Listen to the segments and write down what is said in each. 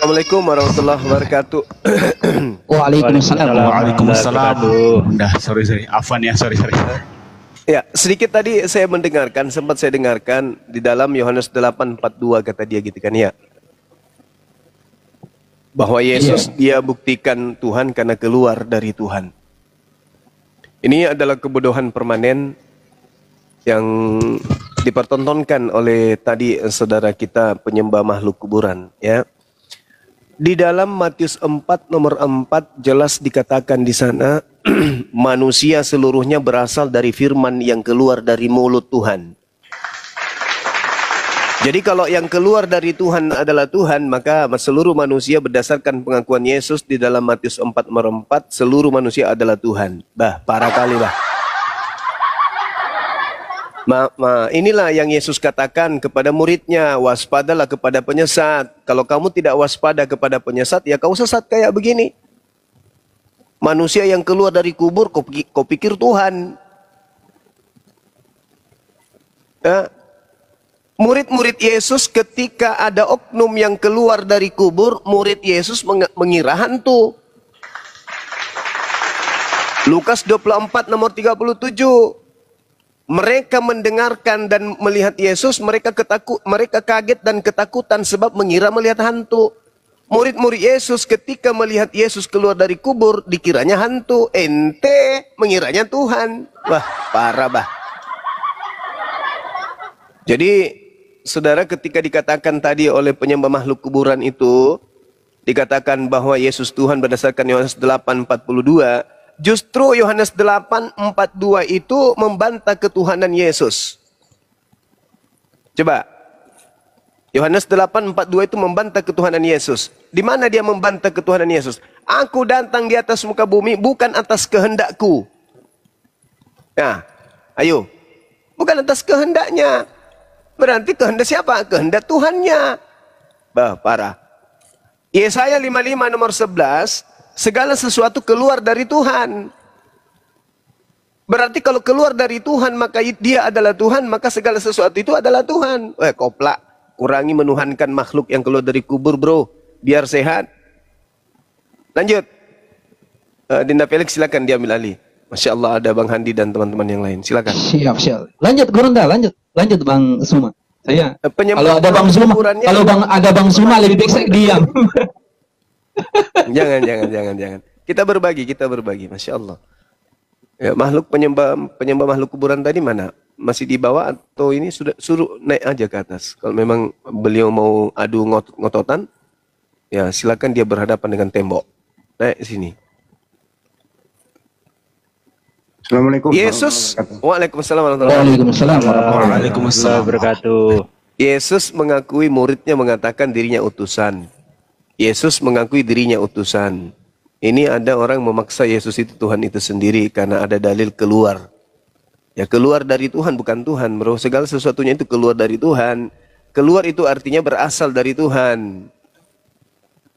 Assalamualaikum warahmatullahi wabarakatuh. Waalaikumsalam. Waalaikumsalam. Udah, sorry. Afwan ya, sorry. Ya, sedikit tadi sempat saya dengarkan di dalam Yohanes 8:42 kata dia gitu kan ya. Bahwa Yesus dia buktikan Tuhan karena keluar dari Tuhan. Ini adalah kebodohan permanen yang dipertontonkan oleh tadi saudara kita penyembah makhluk kuburan ya. Di dalam Matius 4 nomor 4 jelas dikatakan di sana manusia seluruhnya berasal dari firman yang keluar dari mulut Tuhan. Jadi kalau yang keluar dari Tuhan adalah Tuhan, maka seluruh manusia berdasarkan pengakuan Yesus di dalam Matius 4 nomor 4, seluruh manusia adalah Tuhan. Parah kali inilah yang Yesus katakan kepada muridnya, waspadalah kepada penyesat. Kalau kamu tidak waspada kepada penyesat, ya kau sesat kayak begini. Manusia yang keluar dari kubur, kau pikir Tuhan. Murid-murid Yesus ketika ada oknum yang keluar dari kubur, murid Yesus mengira hantu. Lukas 24 nomor 37. Mereka mendengarkan dan melihat Yesus, mereka kaget dan ketakutan sebab mengira melihat hantu. Murid-murid Yesus ketika melihat Yesus keluar dari kubur, dikiranya hantu. Ente mengiranya Tuhan. Parah. Jadi, saudara, ketika dikatakan tadi oleh penyembah makhluk kuburan itu, dikatakan bahwa Yesus Tuhan berdasarkan Yohanes 8:42, justru Yohanes 8:42 itu membantah ketuhanan Yesus. Coba. Yohanes 8:42 itu membantah ketuhanan Yesus. Di mana dia membantah ketuhanan Yesus? Aku datang di atas muka bumi bukan atas kehendakku. Nah, ayo. Bukan atas kehendaknya. Berarti kehendak siapa? Kehendak Tuhannya. Parah. Yesaya 55 nomor 11. Segala sesuatu keluar dari Tuhan. Berarti kalau keluar dari Tuhan, maka dia adalah Tuhan, maka segala sesuatu itu adalah Tuhan. Koplak. Kurangi menuhankan makhluk yang keluar dari kubur, bro. Biar sehat. Lanjut. Dinda Felix silakan diambil alih. Masya Allah ada Bang Handi dan teman-teman yang lain. Silakan. Siap. Lanjut Gurunda, lanjut Bang Suma. Saya kalau ada Bang Suma lebih baik saya diam. Jangan. Kita berbagi, Masya Allah. Ya, penyembah makhluk kuburan tadi mana? Masih di bawah atau ini sudah suruh naik aja ke atas? Kalau memang beliau mau adu ngototan, ya silakan dia berhadapan dengan tembok. Naik sini. Assalamualaikum. Yesus, Waalaikumsalam Waalaikumsalam wabarakatuh. Yesus mengakui muridnya mengatakan dirinya utusan. Yesus mengakui dirinya utusan. Ini ada orang memaksa Yesus itu Tuhan itu sendiri karena ada dalil keluar. Ya keluar dari Tuhan bukan Tuhan, bro. Segala sesuatunya itu keluar dari Tuhan. Keluar itu artinya berasal dari Tuhan.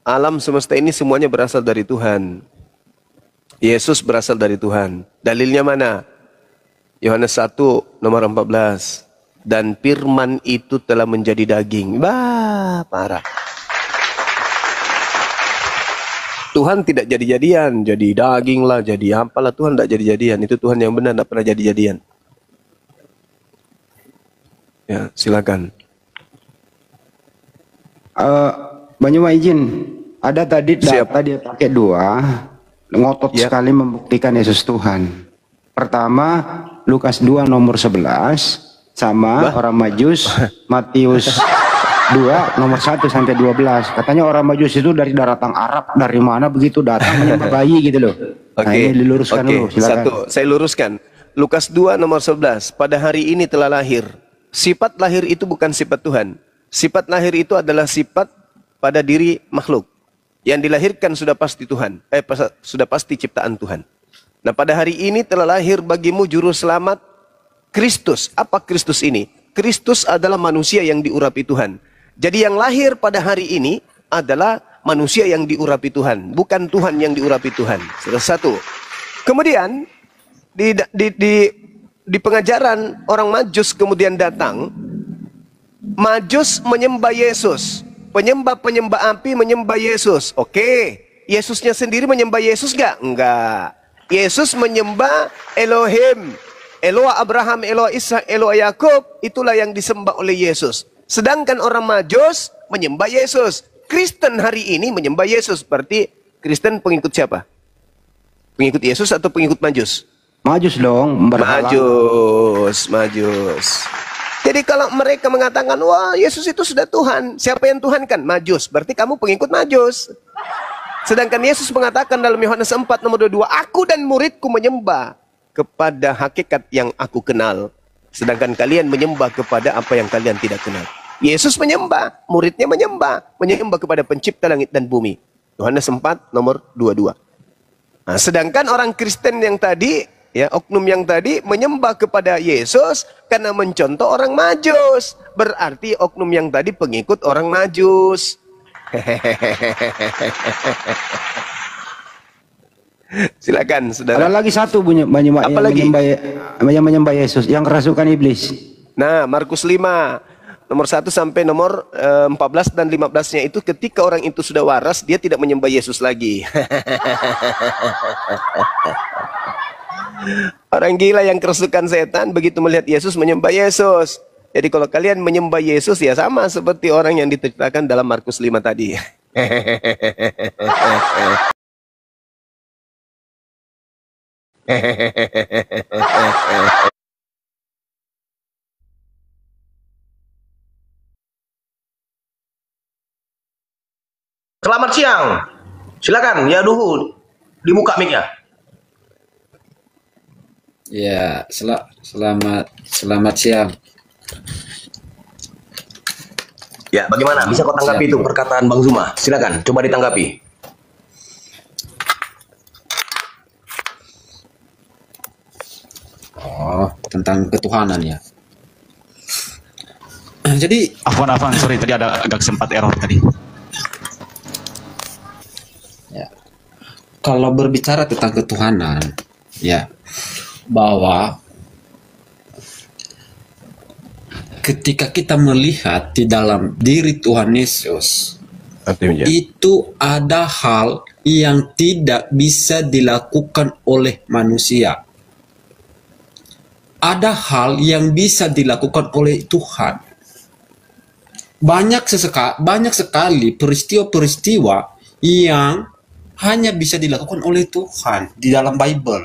Alam semesta ini semuanya berasal dari Tuhan. Yesus berasal dari Tuhan. Dalilnya mana? Yohanes 1 nomor 14. Dan firman itu telah menjadi daging. Parah. Tuhan tidak jadi-jadian, jadi daging lah, jadi apalah. Tuhan tidak jadi-jadian. Itu Tuhan yang benar, tidak pernah jadi-jadian. Ya, silakan. Banyak izin. Ada tadi data dia pakai dua, ngotot sekali membuktikan Yesus Tuhan. Pertama, Lukas 2 nomor 11 sama orang Majus, Matius 2 nomor 1 sampai 12. Katanya orang Majus itu dari daratan Arab, dari mana begitu datang menyembah bayi gitu loh. Nah, ini diluruskan dulu, silakan. Saya luruskan. Lukas 2 nomor 11. Pada hari ini telah lahir. Sifat lahir itu bukan sifat Tuhan. Sifat lahir itu adalah sifat pada diri makhluk. Yang dilahirkan sudah pasti Tuhan. Sudah pasti ciptaan Tuhan. Nah, pada hari ini telah lahir bagimu juru selamat Kristus. Apa Kristus ini? Kristus adalah manusia yang diurapi Tuhan. Jadi yang lahir pada hari ini adalah manusia yang diurapi Tuhan, bukan Tuhan yang diurapi Tuhan. Salah satu. Kemudian di pengajaran orang Majus kemudian datang, Majus menyembah Yesus. Penyembah-penyembah api menyembah Yesus. Oke. Yesusnya sendiri menyembah Yesus gak? Enggak. Yesus menyembah Elohim. Eloah Abraham, Eloah Ishak, Eloah Yakub. Itulah yang disembah oleh Yesus. Sedangkan orang Majus menyembah Yesus. Kristen hari ini menyembah Yesus. Berarti Kristen pengikut siapa? Pengikut Yesus atau pengikut Majus? Majus dong. Majus. Jadi kalau mereka mengatakan, wah Yesus itu sudah Tuhan. Siapa yang Tuhan kan? Majus. Berarti kamu pengikut Majus. Sedangkan Yesus mengatakan dalam Yohanes 4 nomor 22, aku dan muridku menyembah kepada hakikat yang aku kenal. Sedangkan kalian menyembah kepada apa yang kalian tidak kenal. Yesus menyembah, muridnya menyembah kepada pencipta langit dan bumi. Yohanes 4 nomor 22. Nah, sedangkan orang Kristen yang tadi, ya, oknum yang tadi menyembah kepada Yesus karena mencontoh orang Majus. Berarti oknum yang tadi pengikut orang Majus. Silakan, saudara. Ada lagi satu yang menyembah Yesus, yang kerasukan iblis. Nah, Markus 5 nomor 1 sampai nomor 14 dan 15-nya itu ketika orang itu sudah waras, dia tidak menyembah Yesus lagi. Orang gila yang kerasukan setan begitu melihat Yesus menyembah Yesus. Jadi kalau kalian menyembah Yesus ya sama seperti orang yang diceritakan dalam Markus 5 tadi. Selamat siang. Silakan, ya Duhu. Dibuka mic-nya. Ya, selamat siang. Ya, bagaimana? Bisa kau tanggapi itu perkataan Bang Zuma? Silakan, coba ditanggapi. Oh, tentang ketuhanan ya. Jadi, Afwan, sorry tadi ada agak sempat error tadi. ya, kalau berbicara tentang ketuhanan, ya, bahwa ketika kita melihat di dalam diri Tuhan Yesus, itu ada hal yang tidak bisa dilakukan oleh manusia. Ada hal yang bisa dilakukan oleh Tuhan. Banyak sekali peristiwa-peristiwa yang hanya bisa dilakukan oleh Tuhan di dalam Bible.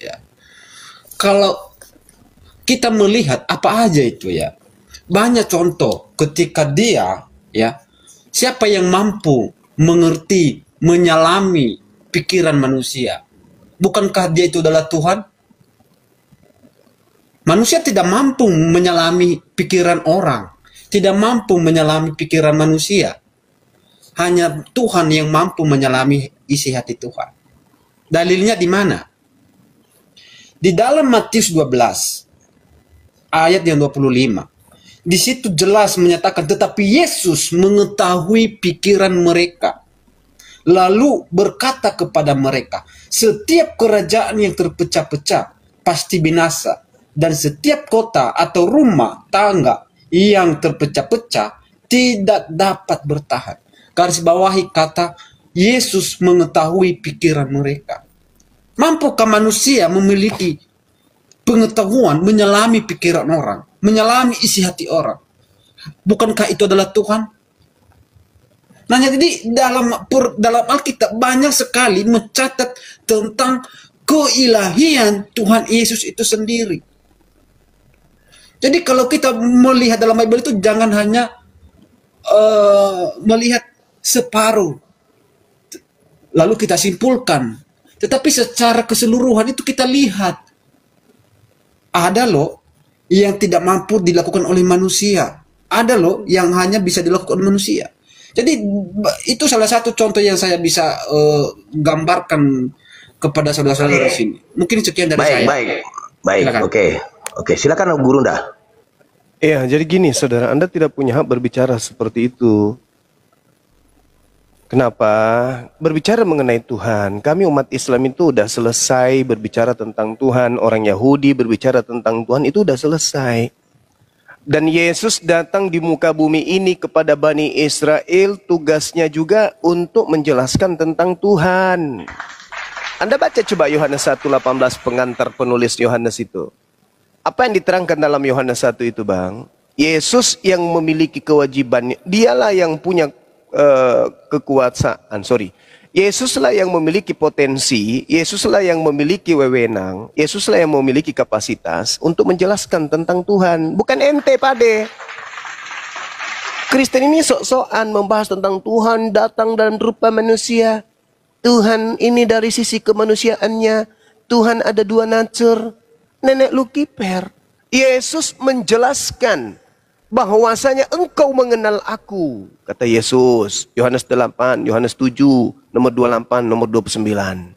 Ya. Kalau kita melihat apa aja itu ya, banyak contoh ketika dia, ya, siapa yang mampu mengerti, menyelami pikiran manusia? Bukankah dia itu adalah Tuhan? Manusia tidak mampu menyelami pikiran orang, tidak mampu menyelami pikiran manusia. Hanya Tuhan yang mampu menyelami isi hati Tuhan. Dalilnya di mana? Di dalam Matius 12 ayat yang 25. Di situ jelas menyatakan, tetapi Yesus mengetahui pikiran mereka, lalu berkata kepada mereka, setiap kerajaan yang terpecah-pecah pasti binasa, dan setiap kota atau rumah tangga yang terpecah-pecah tidak dapat bertahan. Garis bawahi kata Yesus mengetahui pikiran mereka. Mampukah manusia memiliki pengetahuan menyelami pikiran orang, menyelami isi hati orang? Bukankah itu adalah Tuhan? Nah, jadi dalam Alkitab banyak sekali mencatat tentang keilahian Tuhan Yesus itu sendiri. Jadi kalau kita melihat dalam Bible itu jangan hanya melihat separuh lalu kita simpulkan, tetapi secara keseluruhan itu kita lihat ada loh yang tidak mampu dilakukan oleh manusia, ada loh yang hanya bisa dilakukan oleh manusia. Jadi itu salah satu contoh yang saya bisa gambarkan kepada saudara-saudara di sini. Mungkin sekian dari saya. Baik. Oke, silakan Guru Nda. Ya, jadi gini saudara, Anda tidak punya hak berbicara seperti itu. Kenapa? Berbicara mengenai Tuhan. Kami umat Islam itu udah selesai berbicara tentang Tuhan. Orang Yahudi berbicara tentang Tuhan itu udah selesai. Dan Yesus datang di muka bumi ini kepada Bani Israel, tugasnya juga untuk menjelaskan tentang Tuhan. Anda baca coba Yohanes 1:18, pengantar penulis Yohanes itu. Apa yang diterangkan dalam Yohanes 1 itu, Bang? Yesus yang memiliki kewajiban, dialah yang punya kekuasaan, Yesuslah yang memiliki potensi, Yesuslah yang memiliki wewenang, Yesuslah yang memiliki kapasitas untuk menjelaskan tentang Tuhan. Bukan ente, Pade. Kristen ini sok-sokan membahas tentang Tuhan datang dalam rupa manusia. Tuhan ini dari sisi kemanusiaannya. Tuhan ada dua nature. Nenek lu kiper. Yesus menjelaskan bahwasanya engkau mengenal aku, kata Yesus. Yohanes 8, Yohanes 7, nomor 28, nomor 29.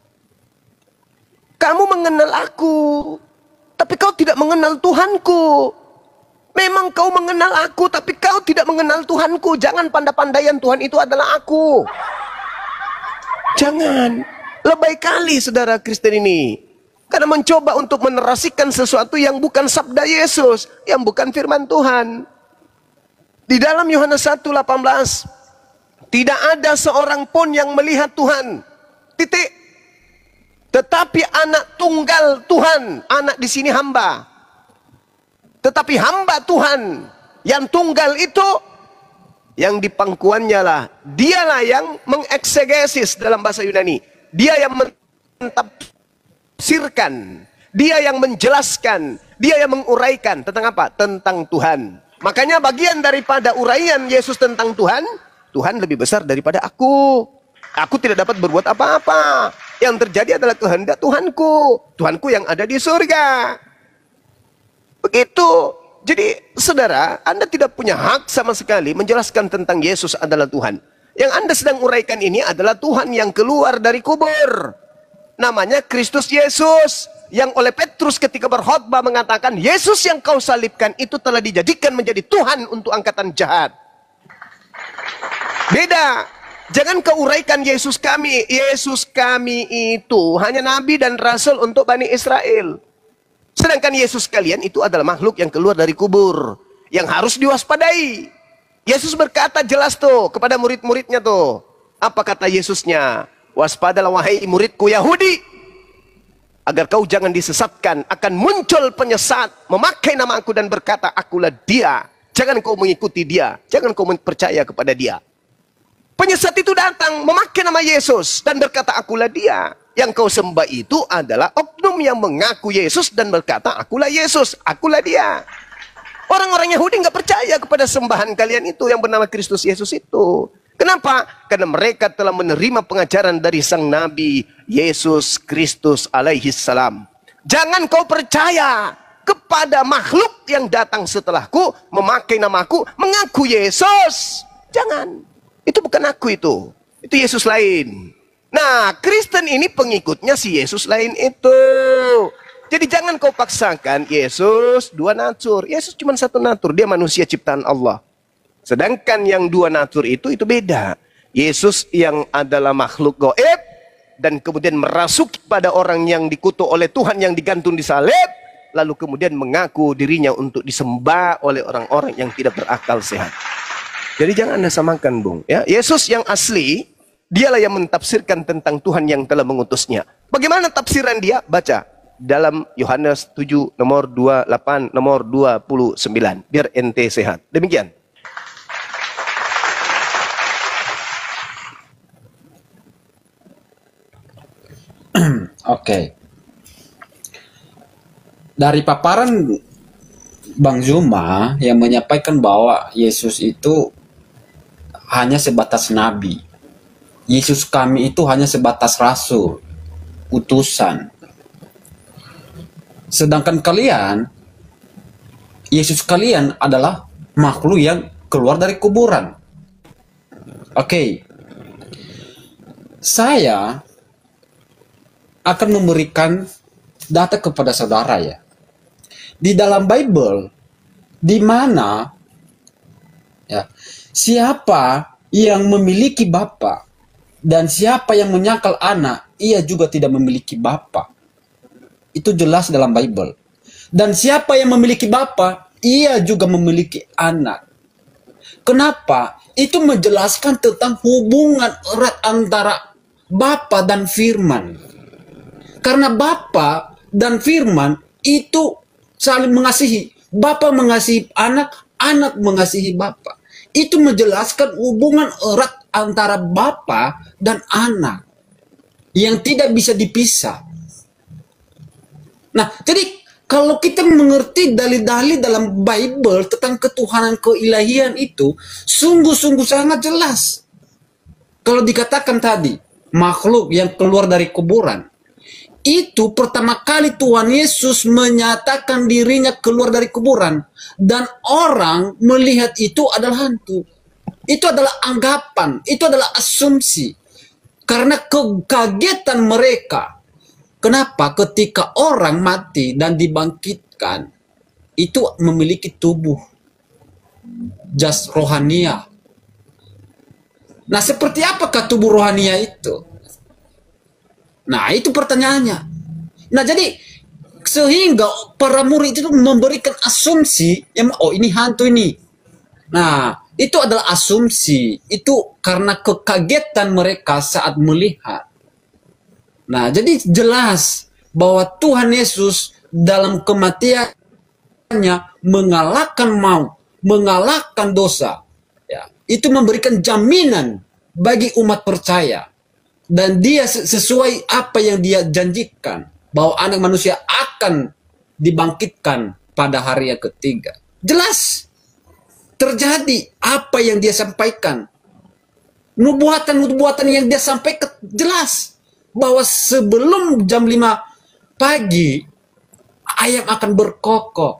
Kamu mengenal aku, tapi kau tidak mengenal Tuhanku. Memang kau mengenal aku, tapi kau tidak mengenal Tuhanku. Jangan pandai-pandaian Tuhan itu adalah aku. Jangan. Lebay kali saudara Kristen ini. Karena mencoba untuk menerasikan sesuatu yang bukan sabda Yesus, yang bukan firman Tuhan. Di dalam Yohanes 1:18, tidak ada seorang pun yang melihat Tuhan. Titik. Tetapi anak tunggal Tuhan, anak di sini hamba. Tetapi hamba Tuhan yang tunggal itu, yang di pangkuannya lah, dialah yang mengeksegesis dalam bahasa Yunani. Dia yang mentafsirkan, dia yang menjelaskan, dia yang menguraikan tentang apa? Tentang Tuhan. Makanya bagian daripada uraian Yesus tentang Tuhan, Tuhan lebih besar daripada aku. Aku tidak dapat berbuat apa-apa. Yang terjadi adalah kehendak Tuhanku. Tuhanku yang ada di surga. Begitu. Jadi saudara, Anda tidak punya hak sama sekali menjelaskan tentang Yesus adalah Tuhan. Yang Anda sedang uraikan ini adalah Tuhan yang keluar dari kubur. Namanya Kristus Yesus. Yang oleh Petrus ketika berkhotbah mengatakan, Yesus yang kau salibkan itu telah dijadikan menjadi Tuhan untuk angkatan jahat. Beda. Jangan kau uraikan Yesus kami. Yesus kami itu hanya nabi dan rasul untuk Bani Israel. Sedangkan Yesus kalian itu adalah makhluk yang keluar dari kubur. Yang harus diwaspadai. Yesus berkata jelas tuh kepada murid-muridnya tuh. Apa kata Yesusnya? Waspadalah wahai muridku Yahudi. Agar kau jangan disesatkan, akan muncul penyesat memakai nama aku dan berkata akulah dia. Jangan kau mengikuti dia, jangan kau percaya kepada dia. Penyesat itu datang memakai nama Yesus dan berkata akulah dia. Yang kau sembah itu adalah oknum yang mengaku Yesus dan berkata akulah Yesus, akulah dia. Orang-orang Yahudi nggak percaya kepada sembahan kalian itu yang bernama Kristus Yesus itu. Kenapa? Karena mereka telah menerima pengajaran dari sang Nabi Yesus Kristus alaihi salam. Jangan kau percaya kepada makhluk yang datang setelahku, memakai namaku, mengaku Yesus. Jangan. Itu bukan aku itu. Itu Yesus lain. Nah, Kristen ini pengikutnya si Yesus lain itu. Jadi jangan kau paksakan Yesus dua natur. Yesus cuma satu natur, dia manusia ciptaan Allah. Sedangkan yang dua natur itu beda. Yesus yang adalah makhluk gaib dan kemudian merasuk pada orang yang dikutuk oleh Tuhan yang digantung di salib, lalu kemudian mengaku dirinya untuk disembah oleh orang-orang yang tidak berakal sehat. Jadi jangan Anda samakan, Bung. Ya, Yesus yang asli, dialah yang mentafsirkan tentang Tuhan yang telah mengutusnya. Bagaimana tafsiran dia? Baca dalam Yohanes 7 nomor 28 nomor 29. Biar ente sehat. Demikian. Oke. Dari paparan Bang Zuma yang menyampaikan bahwa Yesus itu hanya sebatas nabi. Yesus kami itu hanya sebatas rasul, utusan. Sedangkan kalian, Yesus kalian adalah makhluk yang keluar dari kuburan. Oke. Saya akan memberikan data kepada saudara ya. Di dalam Bible, di mana ya, siapa yang memiliki bapa dan siapa yang menyangkal anak, ia juga tidak memiliki bapa. Itu jelas dalam Bible. Dan siapa yang memiliki bapa, ia juga memiliki anak. Kenapa? Itu menjelaskan tentang hubungan erat antara Bapa dan Firman. Karena Bapa dan Firman itu saling mengasihi. Bapa mengasihi anak, anak mengasihi Bapa. Itu menjelaskan hubungan erat antara Bapa dan anak yang tidak bisa dipisah. Nah, jadi kalau kita mengerti dalil-dalil dalam Bible tentang ketuhanan keilahian itu sungguh-sungguh sangat jelas. Kalau dikatakan tadi makhluk yang keluar dari kuburan, itu pertama kali Tuhan Yesus menyatakan dirinya keluar dari kuburan dan orang melihat itu adalah hantu. Itu adalah anggapan, itu adalah asumsi. Karena kekagetan mereka. Kenapa? Ketika orang mati dan dibangkitkan, itu memiliki tubuh jas rohania. Nah, seperti apakah tubuh rohania itu? Nah, itu pertanyaannya. Nah, jadi sehingga para murid itu memberikan asumsi, yang oh ini hantu ini. Nah, itu adalah asumsi. Itu karena kekagetan mereka saat melihat. Nah, jadi jelas bahwa Tuhan Yesus dalam kematiannya mengalahkan maut, mengalahkan dosa. Ya, itu memberikan jaminan bagi umat percaya. Dan dia sesuai apa yang dia janjikan. Bahwa anak manusia akan dibangkitkan pada hari yang ketiga. Jelas. Terjadi apa yang dia sampaikan. Nubuatan-nubuatan yang dia sampaikan jelas. Bahwa sebelum jam 5 pagi. Ayam akan berkokok.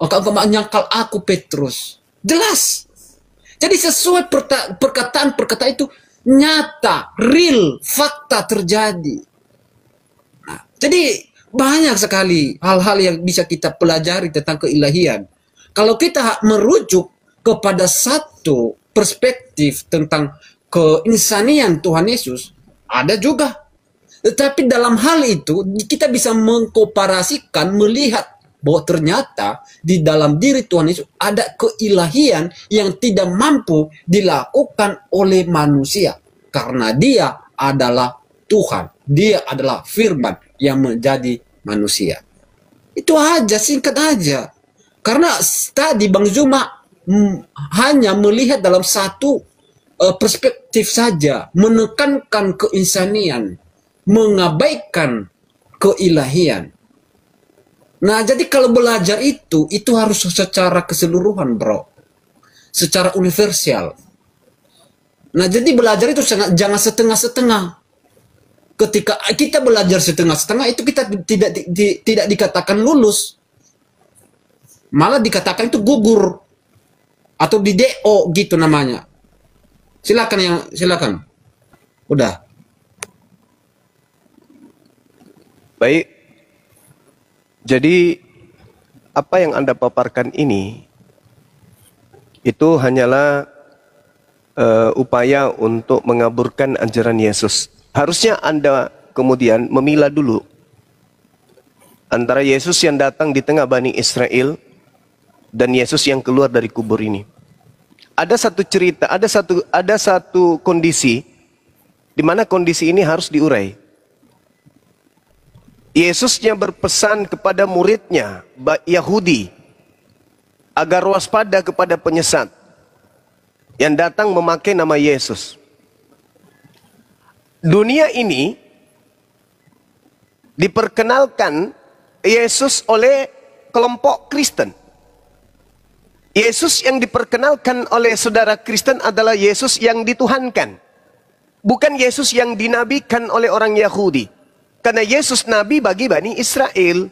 Engkau menyangkal aku Petrus. Jelas. Jadi sesuai perkataan-perkataan itu nyata, real, fakta terjadi. Nah, jadi banyak sekali hal-hal yang bisa kita pelajari tentang keilahian. Kalau kita merujuk kepada satu perspektif tentang keinsanian Tuhan Yesus, ada juga. Tetapi dalam hal itu kita bisa mengkomparasikan, melihat bahwa ternyata di dalam diri Tuhan Yesus ada keilahian yang tidak mampu dilakukan oleh manusia. Karena dia adalah Tuhan. Dia adalah Firman yang menjadi manusia. Itu aja, singkat aja. Karena tadi Bang Zuma hanya melihat dalam satu perspektif saja. Menekankan keinsanian. Mengabaikan keilahian. Nah, jadi kalau belajar itu harus secara keseluruhan, bro. Secara universal. Nah, jadi belajar itu jangan setengah-setengah. Ketika kita belajar setengah-setengah, itu kita tidak dikatakan lulus. Malah dikatakan itu gugur. Atau di DO gitu namanya. Silakan. Udah. Baik. Jadi apa yang Anda paparkan ini itu hanyalah upaya untuk mengaburkan ajaran Yesus. Harusnya Anda kemudian memilah dulu antara Yesus yang datang di tengah Bani Israel dan Yesus yang keluar dari kubur ini. Ada satu cerita, ada satu kondisi di mana kondisi ini harus diurai. Yesusnya berpesan kepada muridnya Yahudi agar waspada kepada penyesat yang datang memakai nama Yesus. Dunia ini diperkenalkan Yesus oleh kelompok Kristen. Yesus yang diperkenalkan oleh saudara Kristen adalah Yesus yang dituhankan. Bukan Yesus yang dinabikan oleh orang Yahudi. Karena Yesus Nabi bagi Bani Israel.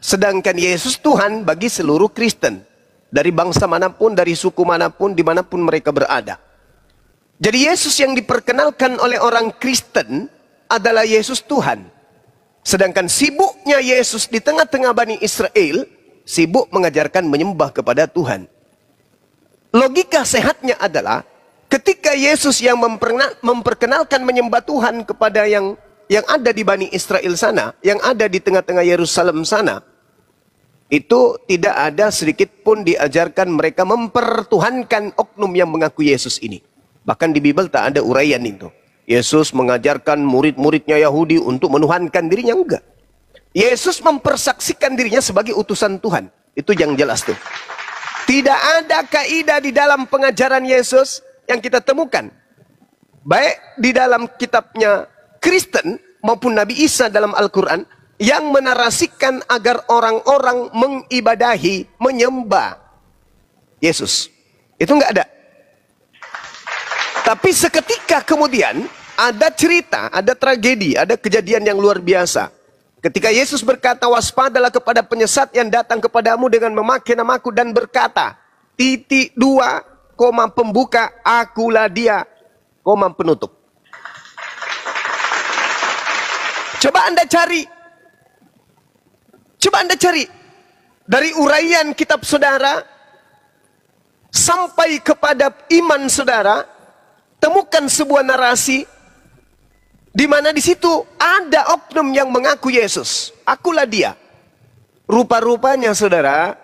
Sedangkan Yesus Tuhan bagi seluruh Kristen. Dari bangsa manapun, dari suku manapun, dimanapun mereka berada. Jadi Yesus yang diperkenalkan oleh orang Kristen adalah Yesus Tuhan. Sedangkan sibuknya Yesus di tengah-tengah Bani Israel, sibuk mengajarkan menyembah kepada Tuhan. Logika sehatnya adalah, ketika Yesus yang memperkenalkan menyembah Tuhan kepada yang ada di Bani Israel sana, yang ada di tengah-tengah Yerusalem sana, itu tidak ada sedikit pun diajarkan mereka mempertuhankan oknum yang mengaku Yesus ini. Bahkan di Bible tak ada uraian itu. Yesus mengajarkan murid-muridnya Yahudi untuk menuhankan dirinya, enggak. Yesus mempersaksikan dirinya sebagai utusan Tuhan. Itu yang jelas tuh. Tidak ada kaidah di dalam pengajaran Yesus yang kita temukan. Baik di dalam kitabnya Kristen maupun Nabi Isa dalam Al-Quran yang menarasikan agar orang-orang mengibadahi, menyembah Yesus. Itu enggak ada. Tapi seketika kemudian ada cerita, ada tragedi, ada kejadian yang luar biasa. Ketika Yesus berkata, waspadalah kepada penyesat yang datang kepadamu dengan memakai namaku dan berkata, titik 2, koma pembuka, akulah dia, koma penutup. Coba Anda cari. Coba Anda cari. Dari uraian kitab saudara, sampai kepada iman saudara, temukan sebuah narasi, di mana di situ ada oknum yang mengaku Yesus. Akulah dia. Rupa-rupanya saudara,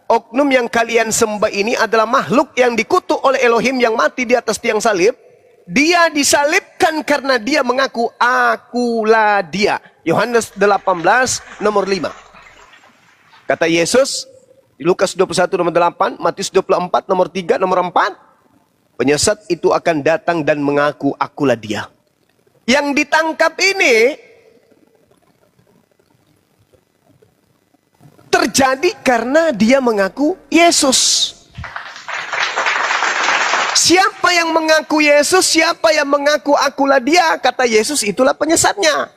oknum yang kalian sembah ini adalah makhluk yang dikutuk oleh Elohim yang mati di atas tiang salib. Dia disalibkan karena dia mengaku akulah dia. Yohanes 18 nomor 5. Kata Yesus di Lukas 21 nomor 8, Matius 24 nomor 3, nomor 4. Penyesat itu akan datang dan mengaku akulah dia. Yang ditangkap ini terjadi karena dia mengaku Yesus. Siapa yang mengaku Yesus, siapa yang mengaku akulah dia, kata Yesus itulah penyesatnya.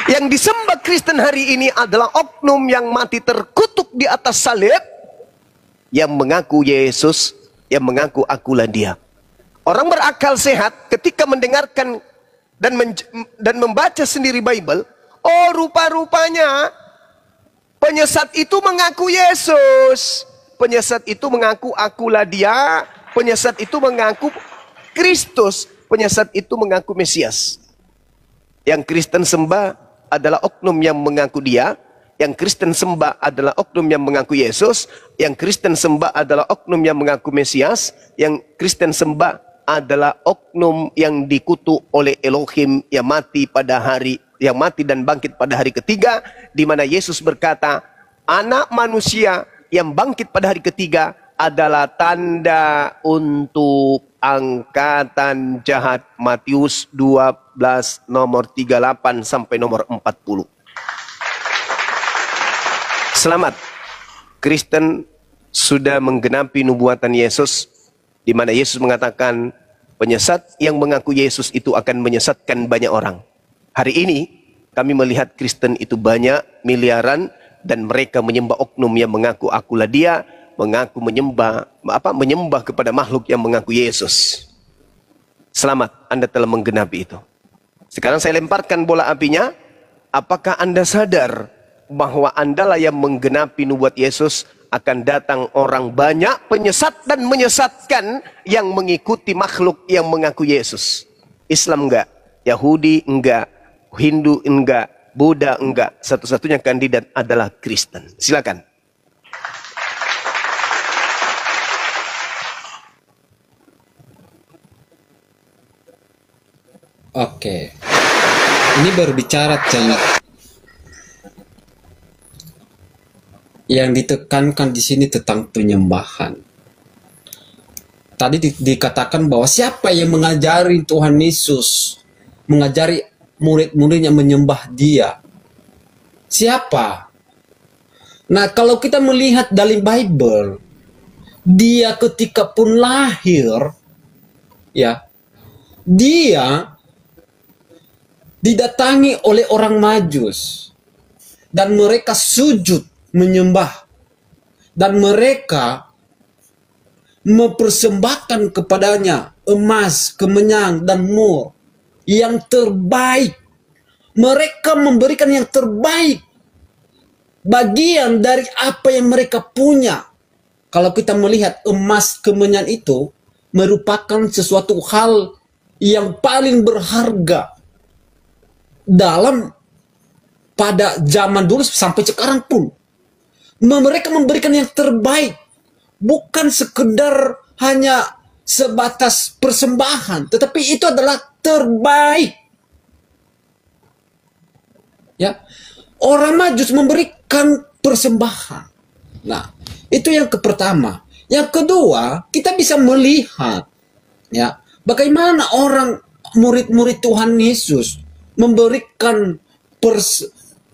Yang disembah Kristen hari ini adalah oknum yang mati terkutuk di atas salib, yang mengaku Yesus, yang mengaku akulah dia. Orang berakal sehat ketika mendengarkan dan membaca sendiri Bible, oh rupa-rupanya penyesat itu mengaku Yesus, penyesat itu mengaku akulah dia, penyesat itu mengaku Kristus, penyesat itu mengaku Mesias. Yang Kristen sembah adalah oknum yang mengaku dia, yang Kristen sembah adalah oknum yang mengaku Yesus, yang Kristen sembah adalah oknum yang mengaku Mesias, yang Kristen sembah adalah oknum yang dikutuk oleh Elohim yang mati dan bangkit pada hari ketiga, di mana Yesus berkata, anak manusia yang bangkit pada hari ketiga adalah tanda untuk angkatan jahat. Matius 12 nomor 38 sampai nomor 40. Selamat, Kristen sudah menggenapi nubuatan Yesus, di mana Yesus mengatakan penyesat yang mengaku Yesus itu akan menyesatkan banyak orang. Hari ini kami melihat Kristen itu banyak, miliaran, dan mereka menyembah oknum yang mengaku akulah dia, mengaku menyembah kepada makhluk yang mengaku Yesus. Selamat, Anda telah menggenapi itu. Sekarang saya lemparkan bola apinya. Apakah Anda sadar bahwa Anda lah yang menggenapi nubuat Yesus? Akan datang orang banyak penyesat dan menyesatkan yang mengikuti makhluk yang mengaku Yesus. Islam enggak, Yahudi enggak, Hindu enggak, Buddha enggak. Satu-satunya kandidat adalah Kristen. Silakan. Oke. Ini baru bicara tentang yang ditekankan di sini tentang penyembahan. Tadi dikatakan bahwa siapa yang mengajari Tuhan Yesus, mengajari murid-muridnya menyembah Dia? Siapa? Nah, kalau kita melihat dari Bible, Dia ketika pun lahir, ya, Dia didatangi oleh orang Majus dan mereka sujud menyembah, dan mereka mempersembahkan kepadanya emas, kemenyan, dan mur yang terbaik. Mereka memberikan yang terbaik, bagian dari apa yang mereka punya. Kalau kita melihat emas, kemenyan itu merupakan sesuatu hal yang paling berharga dalam pada zaman dulu sampai sekarang pun. Mereka memberikan yang terbaik. Bukan sekedar hanya sebatas persembahan, tetapi itu adalah terbaik. Ya, orang Majus memberikan persembahan. Nah, itu yang pertama. Yang kedua, kita bisa melihat ya bagaimana orang murid-murid Tuhan Yesus memberikan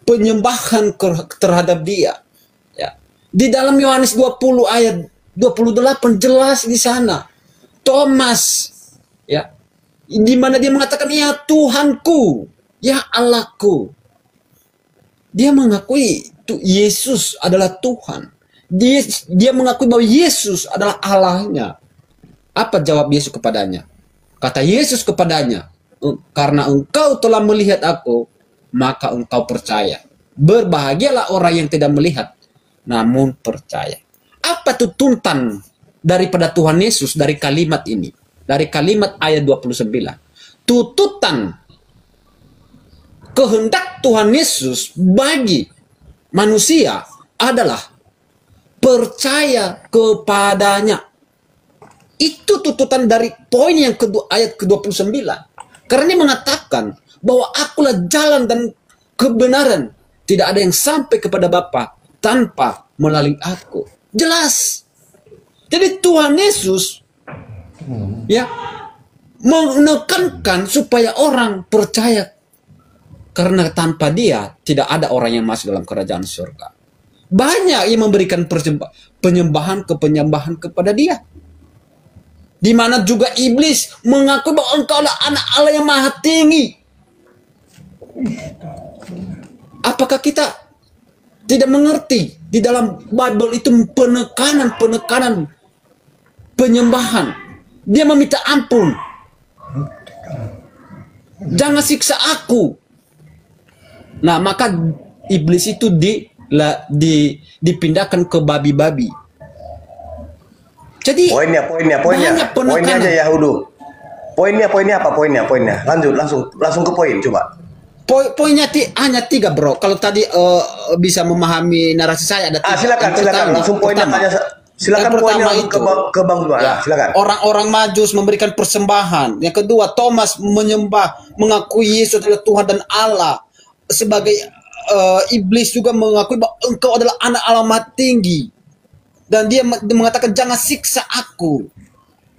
penyembahan terhadap Dia. Ya. Di dalam Yohanes 20 ayat 28 jelas di sana. Thomas ya, di mana dia mengatakan ya Tuhanku, ya Allahku. Dia mengakui Yesus adalah Tuhan. Dia mengakui bahwa Yesus adalah Allahnya. Apa jawab Yesus kepadanya? Kata Yesus kepadanya, karena engkau telah melihat aku, maka engkau percaya. Berbahagialah orang yang tidak melihat, namun percaya. Apa tuntutan daripada Tuhan Yesus dari kalimat ini? Dari kalimat ayat 29. Tuntutan kehendak Tuhan Yesus bagi manusia adalah percaya kepadanya. Itu tuntutan dari poin yang kedua, ayat ke-29. Karena dia mengatakan bahwa akulah jalan dan kebenaran. Tidak ada yang sampai kepada Bapa tanpa melalui aku. Jelas. Jadi Tuhan Yesus ya menekankan supaya orang percaya, karena tanpa Dia tidak ada orang yang masuk dalam kerajaan surga. Banyak yang memberikan penyembahan kepada Dia. Di mana juga iblis mengaku bahwa engkau adalah anak Allah yang maha tinggi. Apakah kita tidak mengerti di dalam Bible itu penekanan penyembahan? Dia meminta ampun. Jangan siksa aku. Nah, maka iblis itu dipindahkan ke babi-babi. Jadi Poinnya aja ya Hudu. Poinnya apa poinnya? Lanjut langsung ke poin coba. Poinnya hanya 3 bro. Kalau tadi bisa memahami narasi saya ada 3. Silakan langsung poinnya tanya. Silakan poinnya ke Bang Zuma. Ya, silakan. Orang-orang Majus memberikan persembahan. Yang kedua, Thomas mengakui Yesus adalah Tuhan dan Allah. Sebagai iblis juga mengakui bahwa engkau adalah anak Allah maha tinggi. Dan dia mengatakan jangan siksa aku.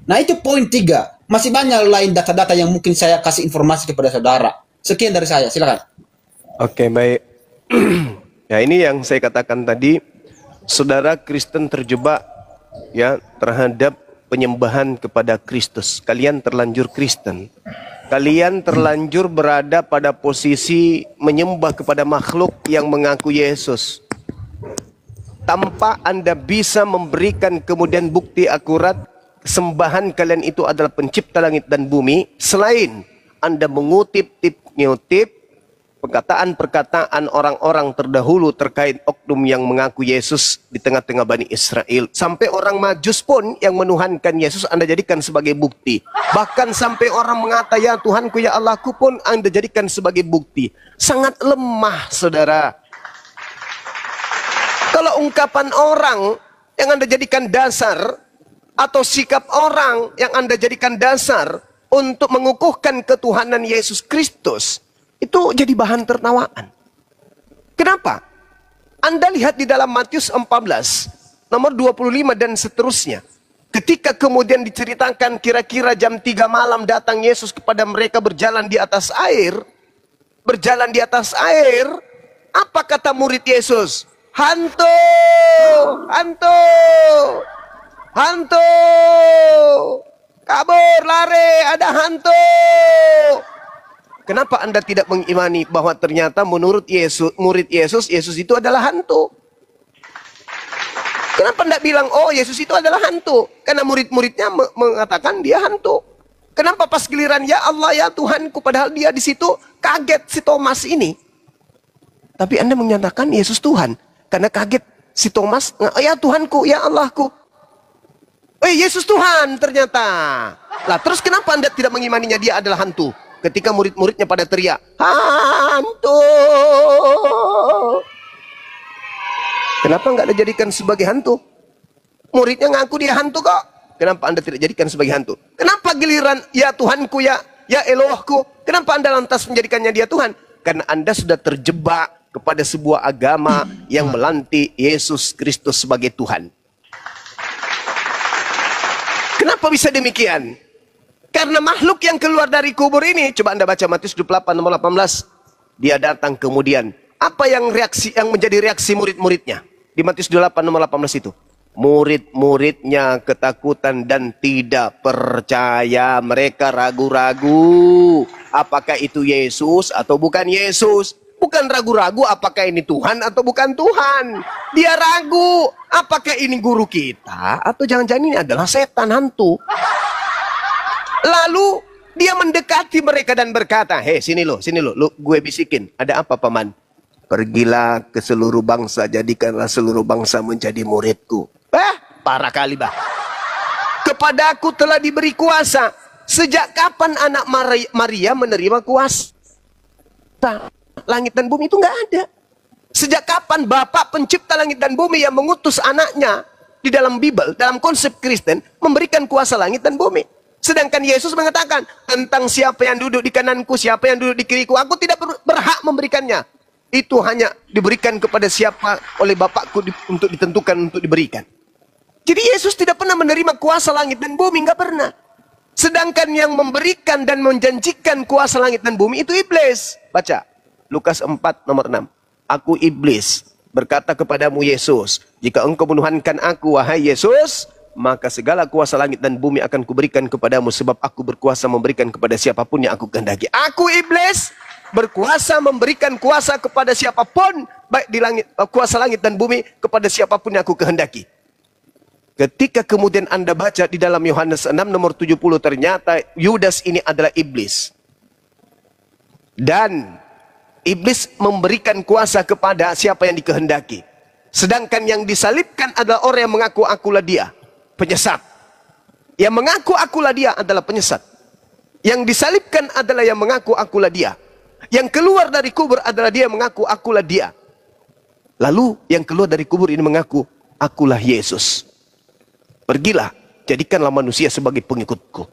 Nah, itu poin 3. Masih banyak lain data-data yang mungkin saya kasih informasi kepada saudara. Sekian dari saya, silakan. Oke, baik. Ya, ini yang saya katakan tadi, saudara Kristen terjebak ya terhadap penyembahan kepada Kristus. Kalian terlanjur Kristen. Kalian terlanjur berada pada posisi menyembah kepada makhluk yang mengaku Yesus. Tanpa Anda bisa memberikan kemudian bukti akurat sembahan kalian itu adalah pencipta langit dan bumi, selain Anda mengutip perkataan-perkataan orang-orang terdahulu terkait oknum yang mengaku Yesus di tengah-tengah Bani Israel. Sampai orang Majus pun yang menuhankan Yesus Anda jadikan sebagai bukti. Bahkan sampai orang mengata ya Tuhanku ya Allahku pun Anda jadikan sebagai bukti. Sangat lemah, saudara. Kalau ungkapan orang yang Anda jadikan dasar, atau sikap orang yang Anda jadikan dasar untuk mengukuhkan ketuhanan Yesus Kristus, itu jadi bahan tertawaan. Kenapa? Anda lihat di dalam Matius 14, nomor 25 dan seterusnya. Ketika kemudian diceritakan kira-kira jam 3 malam datang Yesus kepada mereka berjalan di atas air. Berjalan di atas air, apa kata murid Yesus? Hantu! Hantu! Hantu! Kabur, lari, ada hantu! Kenapa Anda tidak mengimani bahwa ternyata menurut Yesus, murid Yesus, Yesus itu adalah hantu? Kenapa Anda bilang, oh Yesus itu adalah hantu? Karena murid-muridnya mengatakan dia hantu. Kenapa pas giliran ya Allah ya Tuhanku, padahal dia di situ kaget si Thomas ini. Tapi Anda menyatakan Yesus Tuhan. Karena kaget si Thomas, ya Tuhanku, ya Allahku. Yesus Tuhan ternyata. Lah terus kenapa Anda tidak mengimaninya dia adalah hantu? Ketika murid-muridnya pada teriak, hantu. Kenapa nggak dijadikan sebagai hantu? Muridnya ngaku dia hantu kok. Kenapa Anda tidak jadikan sebagai hantu? Kenapa giliran ya Tuhanku, ya Elohku? Kenapa Anda lantas menjadikannya dia Tuhan? Karena Anda sudah terjebak kepada sebuah agama yang melantik Yesus Kristus sebagai Tuhan. Kenapa bisa demikian? Karena makhluk yang keluar dari kubur ini, coba Anda baca Matius 28 nomor 18. Dia datang kemudian. Apa yang menjadi reaksi murid-muridnya? Di Matius 28 nomor 18 itu. Murid-muridnya ketakutan dan tidak percaya. Mereka ragu-ragu. Apakah itu Yesus atau bukan Yesus? Bukan ragu-ragu apakah ini Tuhan atau bukan Tuhan. Dia ragu. Apakah ini guru kita atau jangan-jangan ini adalah setan hantu. Lalu dia mendekati mereka dan berkata, hei sini lo, gue bisikin. Ada apa paman? Pergilah ke seluruh bangsa, jadikanlah seluruh bangsa menjadi muridku. Parah kali bah. Kepadaku telah diberi kuasa. Sejak kapan anak Maria menerima kuasa? Langit dan bumi itu nggak ada. Sejak kapan Bapak pencipta langit dan bumi yang mengutus anaknya di dalam Bible, dalam konsep Kristen, memberikan kuasa langit dan bumi? Sedangkan Yesus mengatakan tentang siapa yang duduk di kananku, siapa yang duduk di kiriku, aku tidak berhak memberikannya. Itu hanya diberikan kepada siapa oleh Bapakku untuk ditentukan untuk diberikan. Jadi Yesus tidak pernah menerima kuasa langit dan bumi, nggak pernah. Sedangkan yang memberikan dan menjanjikan kuasa langit dan bumi itu iblis. Baca Lukas 4 nomor 6. Aku iblis berkata kepadamu Yesus, jika engkau menuhankan aku wahai Yesus, maka segala kuasa langit dan bumi akan kuberikan kepadamu, sebab aku berkuasa memberikan kepada siapapun yang aku kehendaki. Aku iblis berkuasa memberikan kuasa kepada siapapun, baik di langit, kuasa langit dan bumi kepada siapapun yang aku kehendaki. Ketika kemudian Anda baca di dalam Yohanes 6 nomor 70, ternyata Yudas ini adalah iblis. Dan iblis memberikan kuasa kepada siapa yang dikehendaki. Sedangkan yang disalibkan adalah orang yang mengaku akulah dia, penyesat. Yang mengaku akulah dia adalah penyesat. Yang disalibkan adalah yang mengaku akulah dia. Yang keluar dari kubur adalah dia yang mengaku akulah dia. Lalu yang keluar dari kubur ini mengaku akulah Yesus. Pergilah, jadikanlah manusia sebagai pengikutku.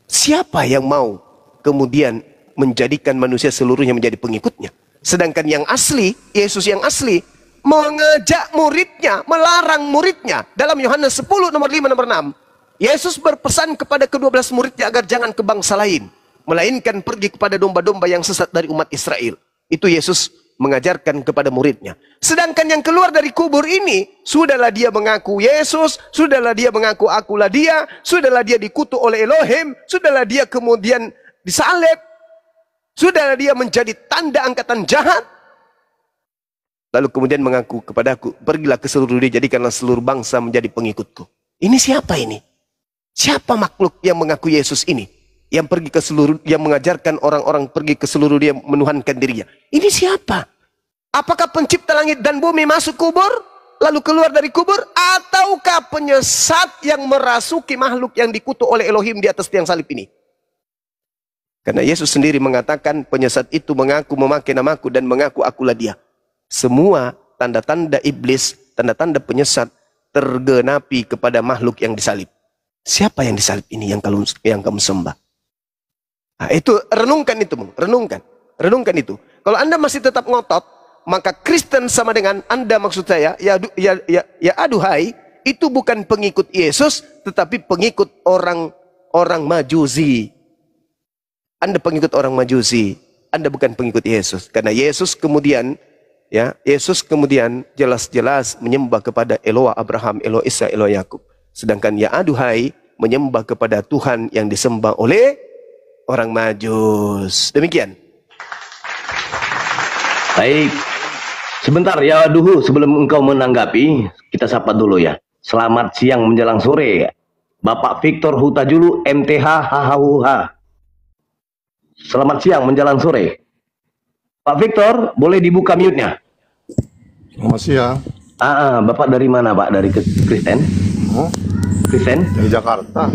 Siapa yang mau kemudian menjadikan manusia seluruhnya menjadi pengikutnya? Sedangkan yang asli, Yesus yang asli, mengejak muridnya, melarang muridnya. Dalam Yohanes 10 nomor 5 nomor 6, Yesus berpesan kepada ke-12 muridnya agar jangan ke bangsa lain, melainkan pergi kepada domba-domba yang sesat dari umat Israel. Itu Yesus mengajarkan kepada muridnya. Sedangkan yang keluar dari kubur ini, sudahlah dia mengaku Yesus, sudahlah dia mengaku akulah dia, sudahlah dia dikutuk oleh Elohim, sudahlah dia kemudian disalib, sudahlah dia menjadi tanda angkatan jahat. Lalu kemudian mengaku kepadaku, pergilah ke seluruh dunia, jadikanlah seluruh bangsa menjadi pengikutku. Ini siapa ini? Siapa makhluk yang mengaku Yesus ini? Yang pergi ke seluruh, yang mengajarkan orang-orang pergi ke seluruh dia menuhankan dirinya. Ini siapa? Apakah pencipta langit dan bumi masuk kubur, lalu keluar dari kubur? Ataukah penyesat yang merasuki makhluk yang dikutuk oleh Elohim di atas tiang salib ini? Karena Yesus sendiri mengatakan penyesat itu mengaku memakai namaku dan mengaku akulah dia. Semua tanda-tanda iblis, tanda-tanda penyesat tergenapi kepada makhluk yang disalib. Siapa yang disalib ini yang kamu sembah? Nah, itu renungkan itu, renungkan itu. Kalau Anda masih tetap ngotot, maka Kristen sama dengan Anda, maksud saya, ya aduhai, itu bukan pengikut Yesus, tetapi pengikut orang Majusi. Anda pengikut orang Majusi, Anda bukan pengikut Yesus. Karena Yesus kemudian jelas-jelas menyembah kepada Eloah Abraham, Eloah Isa, Eloah Yakub. Sedangkan ya aduhai menyembah kepada Tuhan yang disembah oleh orang Majus. Demikian. Baik. Sebentar ya Duhu, sebelum engkau menanggapi, kita sapa dulu ya. Selamat siang menjelang sore. Bapak Victor Hutajulu MTH HHUH. Selamat siang menjelang sore. Pak Victor, boleh dibuka mute-nya? Selamat siang. Bapak dari mana Pak? Dari Kristen? Kristen? Dari Jakarta.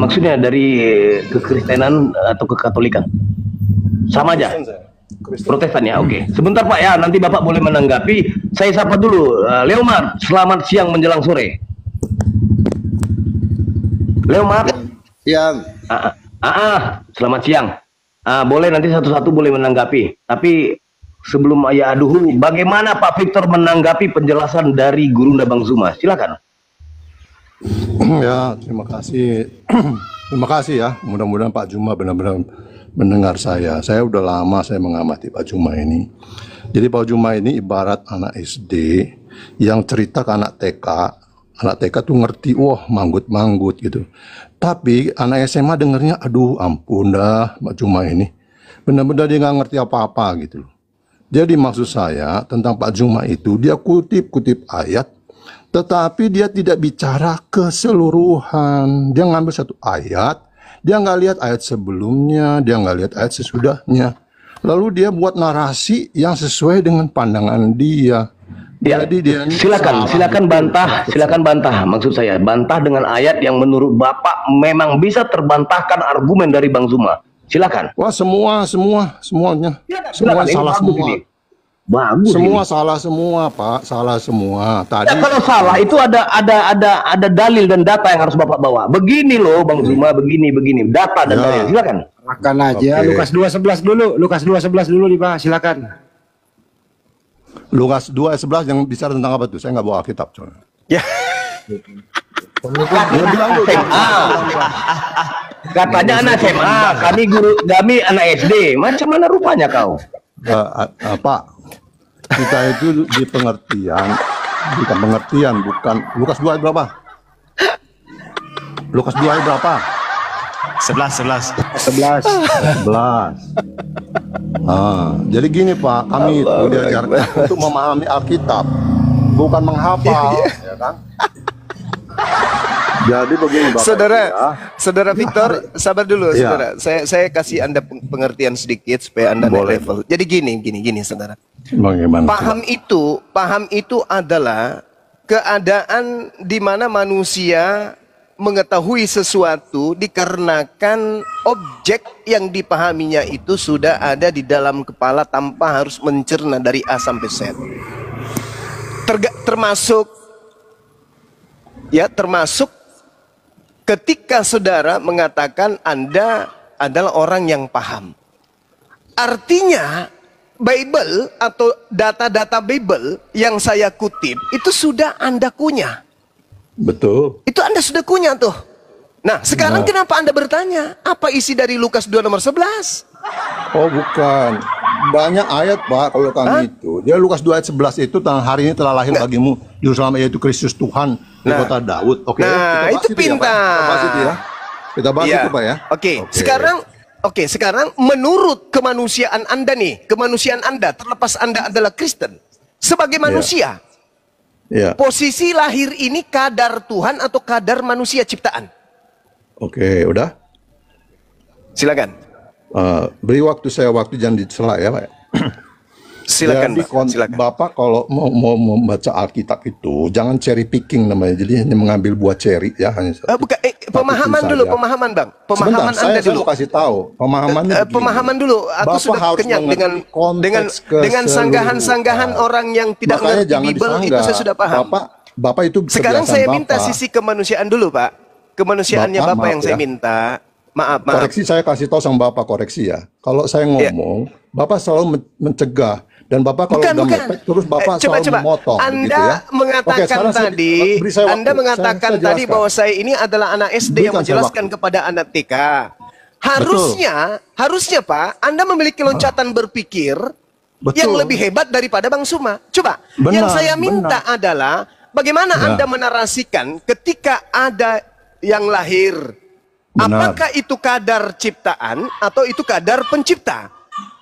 Maksudnya dari kekristenan atau kekatolikan? Sama aja? Protestan ya, oke. Sebentar Pak ya, nanti Bapak boleh menanggapi. Saya sapa dulu, Leomar, selamat siang menjelang sore. Leomar. Siang. Selamat siang. Boleh nanti satu-satu boleh menanggapi. Tapi sebelum Ayah Aduhu, bagaimana Pak Victor menanggapi penjelasan dari Gurunda Bang Zuma? Silakan. Ya, terima kasih. Terima kasih ya. Mudah-mudahan Pak Zuma benar-benar mendengar saya. Saya udah lama saya mengamati Pak Zuma ini. Jadi Pak Zuma ini ibarat anak SD yang cerita ke anak TK. Anak TK tuh ngerti, wah manggut-manggut gitu. Tapi anak SMA dengernya, aduh ampun dah Pak Zuma ini. Benar-benar dia nggak ngerti apa-apa gitu. Jadi maksud saya tentang Pak Zuma itu, dia kutip-kutip ayat, tetapi dia tidak bicara keseluruhan. Dia ngambil satu ayat, dia nggak lihat ayat sebelumnya, dia nggak lihat ayat sesudahnya. Lalu dia buat narasi yang sesuai dengan pandangan dia. Ya, Jadi dia silakan bantah. Maksud saya, bantah dengan ayat yang menurut Bapak memang bisa terbantahkan argumen dari Bang Zuma. Silakan. Wah, semuanya. Semua Silakan, salah semua. ini. Bagus. Semua ini. salah semua, Pak. Salah semua. Tadi Ya, kalau salah itu ada dalil dan data yang harus Bapak bawa. Begini loh Bang Zuma, begini. Data dan dalil. Silakan. Makan aja. Oke. Lukas 2:11 dulu. Lukas 2:11 dulu dibahas. Silakan. Lukas 2 ayat 11 yang bicara tentang apa tuh? Saya nggak bawa Alkitab soalnya. Ya. Dia bilang dulu. Katanya anak SMA, kami anak SD. Macam mana rupanya kau? Pak, kita itu di pengertian, bukan. Lukas 2 ayat berapa? Lukas 2 ayat berapa? 11. Jadi gini Pak, kami itu diajarkan untuk memahami Alkitab, bukan menghafal, ya kan? Jadi begini Bapak. Saudara Victor, sabar dulu Iya. saudara. Saya kasih Anda pengertian sedikit supaya Anda naik level. Jadi gini saudara. Bagaimana? Paham itu adalah keadaan di mana manusia mengetahui sesuatu dikarenakan objek yang dipahaminya itu sudah ada di dalam kepala tanpa harus mencerna dari A sampai Z. Termasuk ketika saudara mengatakan Anda adalah orang yang paham. Artinya Bible atau data-data Bible yang saya kutip itu sudah Anda kunyah. Betul. Itu Anda sudah kunyah tuh. Nah, sekarang kenapa Anda bertanya? Apa isi dari Lukas 2 nomor 11? Oh, bukan. Banyak ayat, Pak, kalau kami itu. Dia Lukas 2 ayat 11 itu tentang hari ini telah lahir bagimu Juru Selamat yaitu Kristus Tuhan di kota Daud. Oke. Nah, itu pintar. Kita bahas itu ya. Kita bahas itu, Pak ya. Oke. Sekarang menurut kemanusiaan Anda nih, kemanusiaan Anda terlepas Anda adalah Kristen sebagai manusia. Iya. Posisi lahir ini kadar Tuhan atau kadar manusia ciptaan? Oke, udah. Silakan. Beri waktu saya jangan dicela ya, Pak. Silakan, Jadi, silakan. Bapak kalau mau membaca Alkitab itu jangan cherry picking namanya. Jadi hanya mengambil buah cherry ya hanya. Pemahaman dulu, pemahaman Bang. Pemahaman Sebentar, Anda saya dulu. mau kasih tahu. Pemahamannya begini. Pemahaman dulu. Aku Bapak sudah harus kenyang mengerti konteks dengan sanggahan-sanggahan keseluruhan. orang yang tidak Makanya ngerti jangan Bible itu disanggah. saya sudah paham. Bapak itu Sekarang kebiasaan saya minta Bapak. sisi kemanusiaan dulu, Pak. Kemanusiaannya Bapak Maaf yang saya ya. minta. Maaf. Koreksi saya kasih tahu sama Bapak koreksi ya. Kalau saya ngomong, Bapak selalu mencegah dan Bapak kalau udah mepet terus Bapak selalu memotong. Anda gitu ya. mengatakan sekarang tadi, beri saya waktu. Anda mengatakan Saya tadi jelaskan. bahwa saya ini adalah anak SD yang Berikan saya menjelaskan kepada anak TK. Harusnya Pak, Anda memiliki loncatan berpikir yang lebih hebat daripada Bang Suma. Coba, yang saya minta adalah bagaimana Anda menarasikan ketika ada yang lahir. Apakah itu kadar ciptaan atau itu kadar pencipta?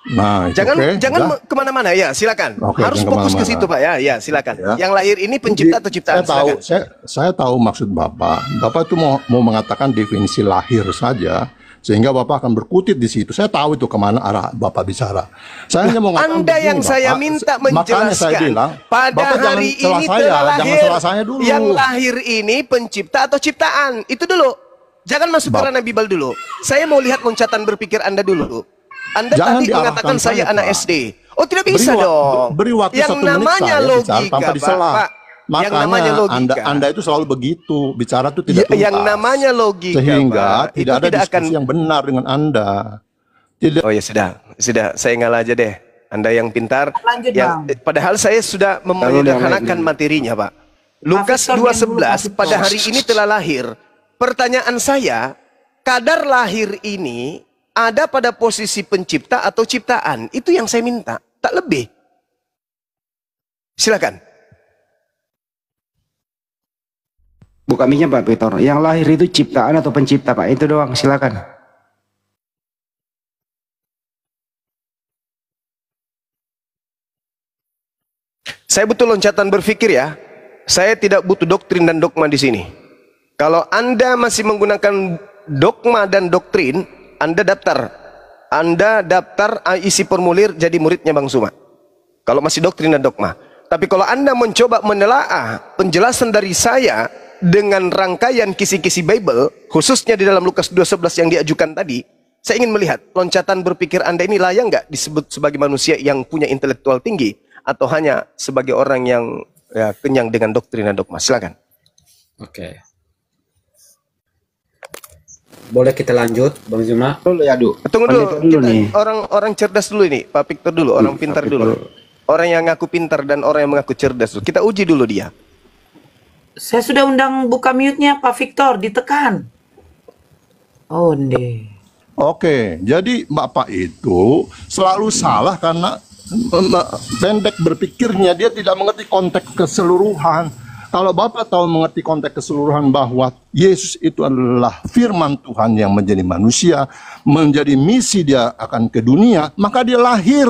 Nah, jangan kemana-mana ya, silakan. Harus fokus ke situ Pak ya, silakan. Yang lahir ini pencipta atau ciptaan? Saya tahu maksud Bapak. Bapak itu mau mengatakan definisi lahir saja, sehingga Bapak akan berkutit di situ. Saya tahu itu kemana arah Bapak bicara. Saya hanya mau mengatakan Anda yang begini, saya Bapak. minta Makanya saya menjelaskan bilang, pada Bapak hari jangan ini celah telah jangan lahir. celah saya dulu. Yang lahir ini pencipta atau ciptaan? Itu dulu. Jangan masuk ke ranah Bible dulu. Saya mau lihat loncatan berpikir Anda dulu. Anda Jangan tadi diarahkan mengatakan saya saya, anak Pak. SD. Oh, tidak bisa dong. Beri waktu yang 1 menit namanya saya logika, bicara tanpa disela. Pak. Makanya yang namanya logika. anda itu selalu begitu, bicara itu tidak tuntas. Yang namanya logika, sehingga Pak, tidak itu ada tidak diskusi yang benar dengan Anda. Tidak. Oh ya sudah, saya ngalah aja deh. Anda yang pintar. Lanjut, yang, Bang. padahal saya sudah menyederhanakan materinya, Pak. Lukas Pak Victor, 2:11 pada hari ini telah lahir. Pertanyaan saya, kadar lahir ini ada pada posisi pencipta atau ciptaan? Itu yang saya minta, tak lebih. Silakan. Buka mic-nya Pak Victor. Yang lahir itu ciptaan atau pencipta Pak? Itu doang, silakan. Saya butuh loncatan berpikir ya. Saya tidak butuh doktrin dan dogma di sini. Kalau Anda masih menggunakan dogma dan doktrin, Anda daftar. Anda daftar, isi formulir jadi muridnya Bang Suma. Kalau masih doktrin dan dogma. Tapi kalau Anda mencoba menelaah penjelasan dari saya dengan rangkaian kisi-kisi Bible, khususnya di dalam Lukas 2:11 yang diajukan tadi, saya ingin melihat loncatan berpikir Anda ini layak nggak disebut sebagai manusia yang punya intelektual tinggi, atau hanya sebagai orang yang ya, kenyang dengan doktrin dan dogma. Silakan. Oke. Boleh kita lanjut, Bang Zuma? Dulu ya, Duh. Tunggu dulu, Dulu nih. orang cerdas dulu ini, Pak Victor dulu, orang pintar dulu. Orang yang ngaku pintar dan orang yang mengaku cerdas dulu. Kita uji dulu dia. Saya sudah undang buka mute-nya Pak Victor, ditekan. Oh, deh. Oke, jadi Bapak itu selalu salah karena pendek berpikirnya, dia tidak mengerti konteks keseluruhan. Kalau Bapak tahu mengerti konteks keseluruhan bahwa Yesus itu adalah firman Tuhan yang menjadi manusia, menjadi misi dia akan ke dunia, maka dia lahir.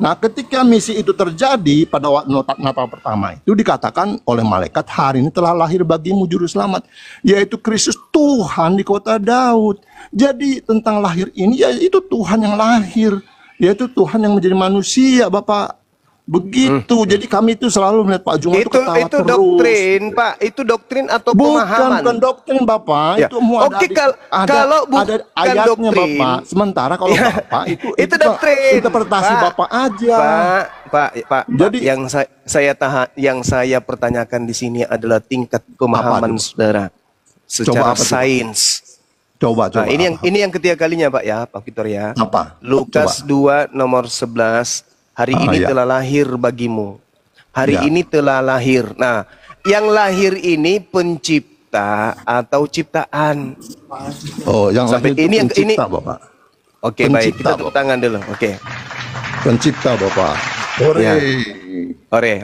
Nah, ketika misi itu terjadi pada waktu Natal pertama itu dikatakan oleh malaikat, hari ini telah lahir bagimu juru selamat, yaitu Kristus Tuhan di kota Daud. Jadi tentang lahir ini, ya itu Tuhan yang lahir, yaitu Tuhan yang menjadi manusia, Bapak. Begitu. Jadi kami itu selalu melihat Pak Juma itu ketawa itu terus. doktrin, Pak. Itu doktrin atau pemahaman? Bukan doktrin, Bapak. Ya. Itu mau Oke, kalau bukan ada ayatnya, doktrin, Bapak. Sementara kalau ya, Bapak itu doktrin. interpretasi Pak, Bapak aja. Pak. Jadi yang saya pertanyakan di sini adalah tingkat pemahaman saudara secara sains. Coba. Nah, ini yang ketiga kalinya, Pak ya, Pak Victor ya. Apa? Lukas 2 nomor 11. Hari ini telah lahir bagimu. Hari ini telah lahir. Nah, yang lahir ini pencipta atau ciptaan? Oh, yang sampai lahir ini itu pencipta, ini. Bapak. Oke, baik. Kita tepuk tangan dulu. Oke. Pencipta, Bapak. Ore. Ya.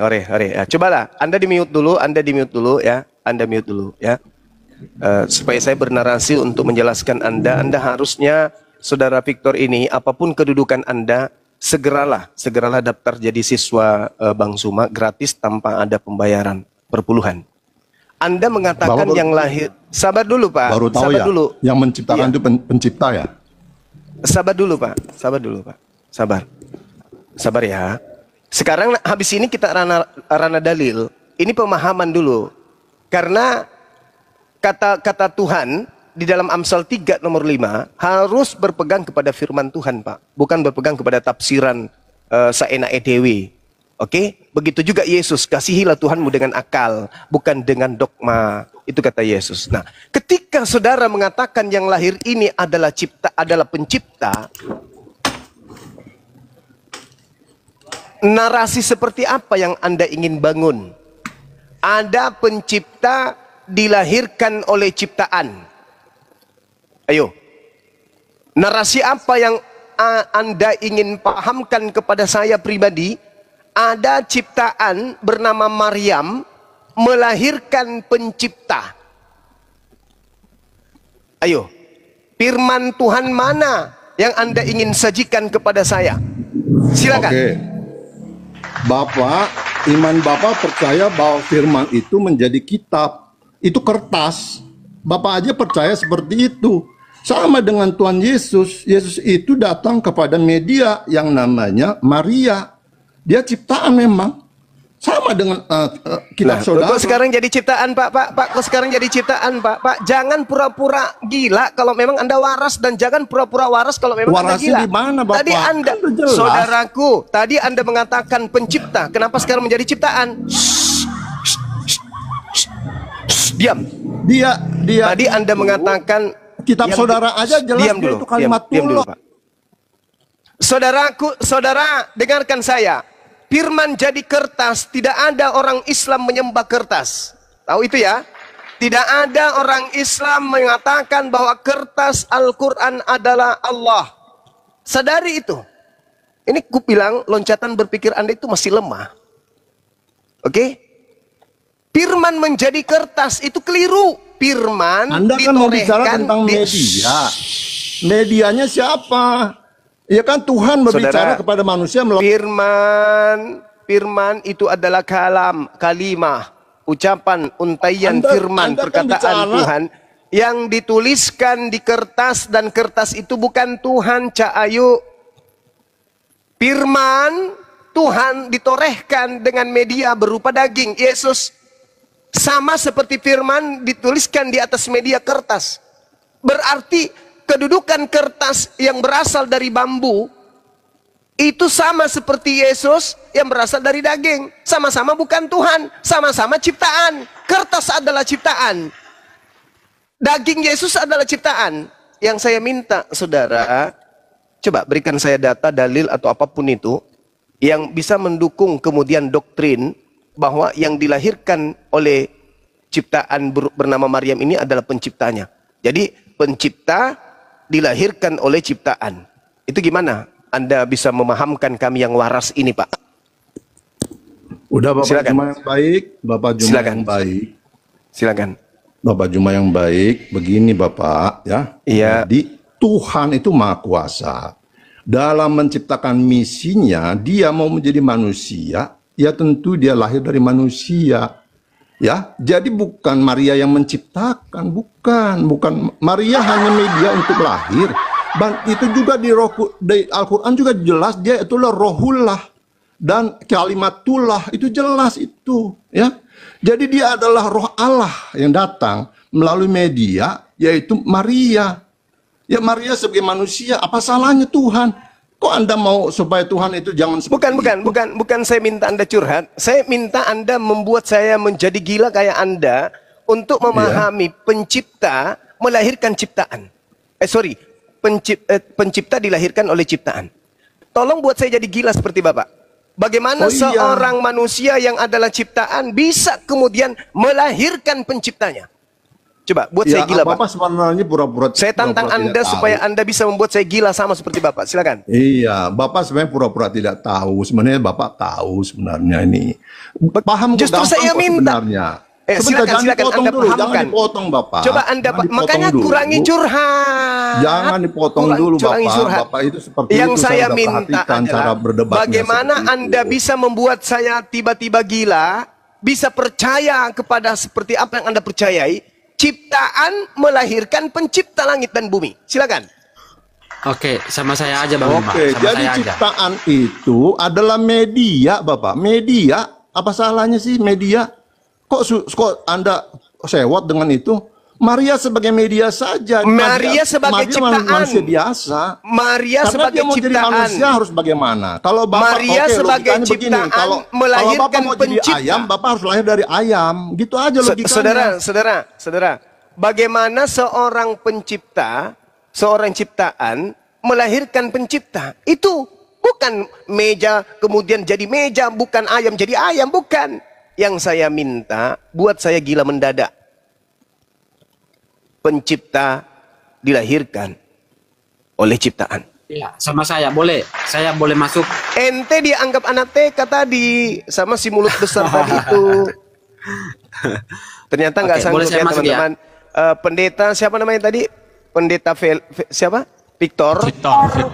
Ore. Ya, cobalah. Anda di mute dulu ya. Anda mute dulu ya. Supaya saya bernarasi untuk menjelaskan Anda harusnya Saudara Victor ini, apapun kedudukan Anda, segeralah daftar jadi siswa Bang Suma gratis tanpa ada pembayaran perpuluhan. Anda mengatakan yang lahir, sabar dulu Pak, baru tahu sabar ya, dulu. yang menciptakan itu pencipta ya. Sabar dulu Pak, sabar ya. Sekarang habis ini kita rana dalil. Ini pemahaman dulu, karena kata Tuhan di dalam Amsal 3 nomor 5 harus berpegang kepada firman Tuhan, Pak. Bukan berpegang kepada tafsiran saenake dewe. Oke? Begitu juga Yesus, kasihilah Tuhanmu dengan akal, bukan dengan dogma. Itu kata Yesus. Nah, ketika saudara mengatakan yang lahir ini adalah pencipta, narasi seperti apa yang Anda ingin bangun? Ada pencipta dilahirkan oleh ciptaan. Ayo, narasi apa yang Anda ingin pahamkan kepada saya pribadi? Ada ciptaan bernama Maryam melahirkan pencipta. Ayo, firman Tuhan mana yang Anda ingin sajikan kepada saya? Silakan. Oke. Bapak, iman Bapak percaya bahwa firman itu menjadi kitab. Itu kertas. Bapak aja percaya seperti itu. Sama dengan Tuhan Yesus. Yesus itu datang kepada media yang namanya Maria. Dia ciptaan memang. Sama dengan kitab Nah, saudara. kok sekarang jadi ciptaan, Pak? Kok sekarang jadi ciptaan, Pak? Jangan pura-pura gila kalau memang Anda waras, dan jangan pura-pura waras kalau memang Anda Warasnya gila. di mana, Bapak? Tadi Anda, Kan udah jelas. saudaraku, tadi Anda mengatakan pencipta. Kenapa sekarang menjadi ciptaan? Diam. Dia Tadi Anda mengatakan kitab saudara aja jelas diam dia dulu, itu kalimat diam dulu, tulus. Pak. Saudara, dengarkan saya. Firman jadi kertas, tidak ada orang Islam menyembah kertas. Tahu itu ya? Tidak ada orang Islam mengatakan bahwa kertas Al-Quran adalah Allah. Sadari itu. Ini ku bilang loncatan berpikir Anda itu masih lemah. Oke? Firman menjadi kertas itu keliru. Firman Anda kan mau bicara ditorehkan tentang media. Medianya siapa? Ya kan Tuhan berbicara Saudara, kepada manusia melalui firman itu adalah kalimah, ucapan, untaian firman, Anda kan perkataan bicara. Tuhan yang dituliskan di kertas, dan kertas itu bukan Tuhan, Cak Ayu. Firman Tuhan ditorehkan dengan media berupa daging, Yesus. Sama seperti firman dituliskan di atas media kertas. Berarti kedudukan kertas yang berasal dari bambu itu sama seperti Yesus yang berasal dari daging. Sama-sama bukan Tuhan, sama-sama ciptaan. Kertas adalah ciptaan, daging Yesus adalah ciptaan. Yang saya minta saudara, coba berikan saya data, dalil atau apapun itu yang bisa mendukung kemudian doktrin bahwa yang dilahirkan oleh ciptaan bernama Maryam ini adalah penciptanya. Jadi pencipta dilahirkan oleh ciptaan. Itu gimana Anda bisa memahamkan kami yang waras ini, Pak? Udah Bapak Silakan. Juma yang baik, Bapak Juma Silakan. yang baik. Silakan. Bapak Juma yang baik, begini Bapak ya. Iya. Jadi Tuhan itu Maha Kuasa. Dalam menciptakan misinya, dia mau menjadi manusia, ya tentu dia lahir dari manusia. Ya, jadi bukan Maria yang menciptakan, bukan Maria hanya media untuk lahir. Itu juga di Al-Quran juga jelas dia itulah rohullah dan kalimatullah, itu jelas itu, ya. Jadi dia adalah roh Allah yang datang melalui media, yaitu Maria. Ya Maria sebagai manusia, apa salahnya Tuhan? Kok Anda mau supaya Tuhan itu jangan seperti Bukan saya minta Anda curhat. Saya minta Anda membuat saya menjadi gila kayak Anda untuk memahami pencipta melahirkan ciptaan. Pencipta dilahirkan oleh ciptaan. Tolong buat saya jadi gila seperti Bapak. Bagaimana seorang manusia yang adalah ciptaan bisa kemudian melahirkan penciptanya? Coba buat saya gila, Pak. Bapak sebenarnya pura-pura. Saya tantang Anda supaya Anda bisa membuat saya gila sama seperti Bapak. Silakan. Iya, Bapak sebenarnya pura-pura tidak tahu. Sebenarnya Bapak tahu sebenarnya ini. Paham kok, Justru gampang saya kok minta. sebenarnya. Silakan jangan dipotong Anda dulu, pahamkan. jangan dipotong Bapak. Coba Anda, Jangan dipotong makanya dulu. kurangi curhat. Jangan dipotong dulu Bapak. Bapak itu seperti yang itu saya sudah minta perhatikan adalah cara berdebatnya bagaimana seperti Anda itu. bisa membuat saya tiba-tiba gila, bisa percaya kepada seperti apa yang Anda percayai. Ciptaan melahirkan pencipta langit dan bumi. Silakan. Oke, sama saya aja Bang. Oke, Sama jadi saya aja. ciptaan itu adalah media, Bapak. Media, apa salahnya sih media? Kok Anda sewot dengan itu? Maria sebagai media saja. Maria sebagai ciptaan. Manusia biasa. Maria Karena sebagai dia mau jadi ciptaan. manusia harus bagaimana? Kalau Bapak Maria sebagai logikanya begini, ciptaan kalau melahirkan Bapak mau pencipta. jadi ayam, Bapak harus lahir dari ayam. Gitu aja logikanya. Saudara, bagaimana seorang pencipta, seorang ciptaan melahirkan pencipta? Itu bukan meja kemudian jadi meja, bukan ayam jadi ayam, bukan. Yang saya minta buat saya gila mendadak. Pencipta dilahirkan oleh ciptaan. Iya, sama saya boleh. Saya boleh masuk. Ente dianggap anak TK tadi sama si mulut besar tadi itu. Ternyata nggak Oke, sanggup boleh saya ya masuk, teman-teman. Pendeta siapa namanya tadi? Pendeta siapa? Victor.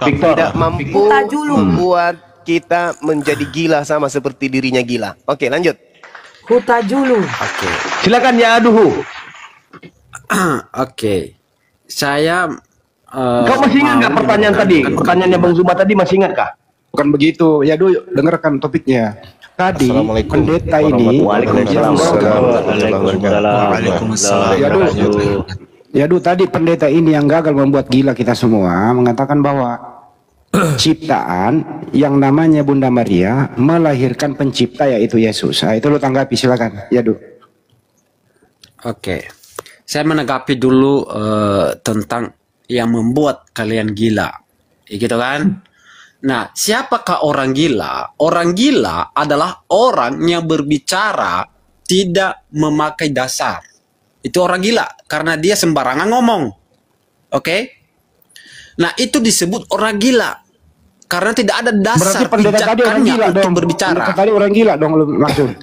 Tidak mampu membuat kita menjadi gila sama seperti dirinya gila. Oke, lanjut. Huta Julu. Oke. Silakan ya Duhu. Oke. Saya Kau masih ingat nggak pertanyaan tadi? Pertanyaannya Bang Zuma tadi masih ingat kah? Bukan begitu. Ya, dengarkan topiknya. tadi Assalamualaikum pendeta ini Waalaikumsalam. Ya, tadi pendeta ini yang gagal membuat gila kita semua mengatakan bahwa ciptaan yang namanya Bunda Maria melahirkan pencipta yaitu Yesus. Nah, itu lu tanggapi silakan. Ya, Oke. Saya menanggapi dulu tentang yang membuat kalian gila. Gitu kan? Nah, siapakah orang gila? Orang gila adalah orang yang berbicara tidak memakai dasar. Itu orang gila karena dia sembarangan ngomong. Oke? Nah, itu disebut orang gila karena tidak ada dasar pijakannya untuk berbicara. Tadi orang gila dong lu maksud.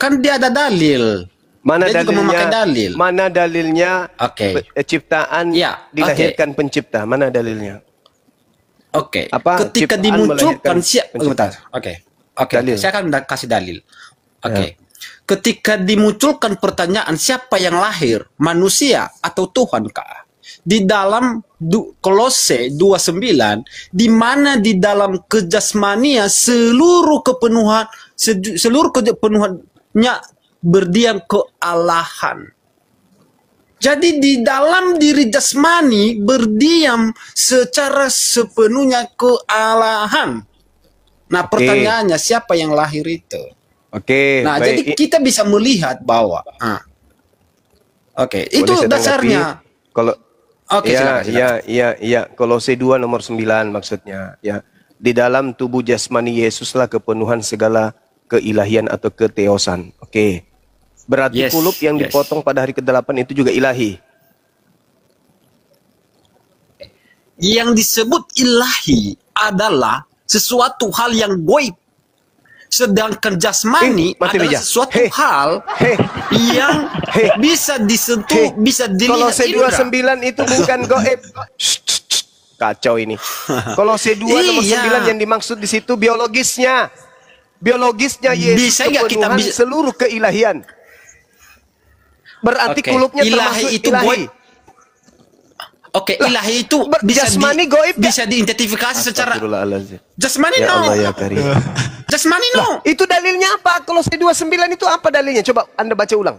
Kan dia ada dalil. Mana Dia juga dalilnya? memakai dalil. Mana dalilnya? Oke. Ciptaan Ya, dilahirkan pencipta. Mana dalilnya? Oke. Apa? Ketika Ciptaan dimunculkan melahirkan pencipta. Oke. Dalil. Saya akan kasih dalil. Oke. Ketika dimunculkan pertanyaan siapa yang lahir, manusia atau Tuhan kah? Di dalam Kolose 2:9, di mana di dalam kejasmania seluruh kepenuhannya berdiam kealahan. Jadi di dalam diri jasmani berdiam secara sepenuhnya kealahan. Nah, pertanyaannya siapa yang lahir itu? Oke. Nah, baik. jadi kita bisa melihat bahwa itu Boleh saya dasarnya. tanggapi? Kalau Oke, silakan. ya. Kolose 2 nomor 9 maksudnya. Ya. Di dalam tubuh jasmani Yesuslah kepenuhan segala keilahian atau keteosan. Oke. Berarti kulup yang dipotong pada hari ke-8 itu juga ilahi. Yang disebut ilahi adalah sesuatu hal yang goib. Sedangkan jasmani adalah sesuatu hal yang bisa disentuh, bisa dilihat Kolose 2:9 itu bukan goib. Kacau ini. Kolose 2 nomor 9 yang dimaksud di situ biologisnya. Biologisnya Yesus kepenuhan seluruh keilahian. Berarti kulupnya termasuk itu ilahi. goib. Oke, ilahi itu jasmani goib bisa diidentifikasi secara jasmani ya no. Allah ya Karim. Jasmani no. Itu dalilnya apa? Kolose 2:9 itu apa dalilnya? Coba Anda baca ulang.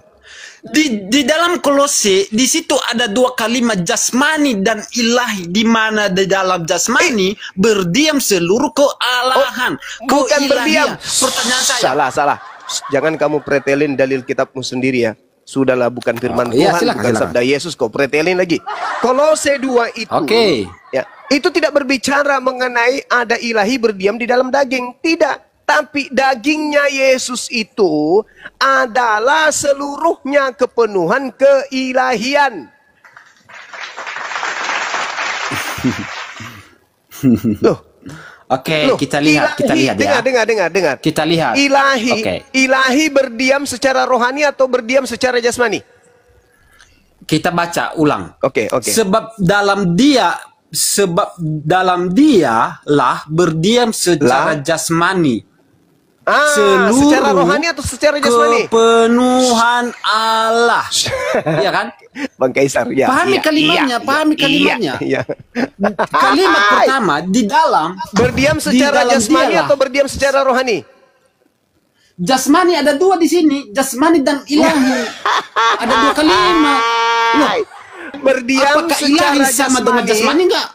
Di dalam Kolose di situ ada dua kalimat jasmani dan ilahi, di mana di dalam jasmani berdiam seluruh kealahan. Bukan berdiam. Pertanyaan saya. Salah. Jangan kamu pretelin dalil kitabmu sendiri ya. Sudahlah, bukan firman Tuhan, bukan sabda Yesus, kau pretelin lagi. Kolose 2 itu, ya, itu tidak berbicara mengenai ada ilahi berdiam di dalam daging, tidak. Tapi dagingnya Yesus itu adalah seluruhnya kepenuhan keilahian. Loh. Oke, kita lihat ya. Dengar. Kita lihat. Ilahi berdiam secara rohani atau berdiam secara jasmani? Kita baca ulang. Oke. Sebab dalam dia lah berdiam secara jasmani. Secara rohani atau secara jasmani? Kepenuhan Allah. Iya kan? Bang Kaisar, ya. Pahami kalimatnya. Kalimat pertama di dalam berdiam secara jasmani atau berdiam secara rohani? Jasmani ada dua di sini, jasmani dan ilahi. Ada dua kalimat. Berdiam apakah secara ilahi sama dengan jasmani enggak?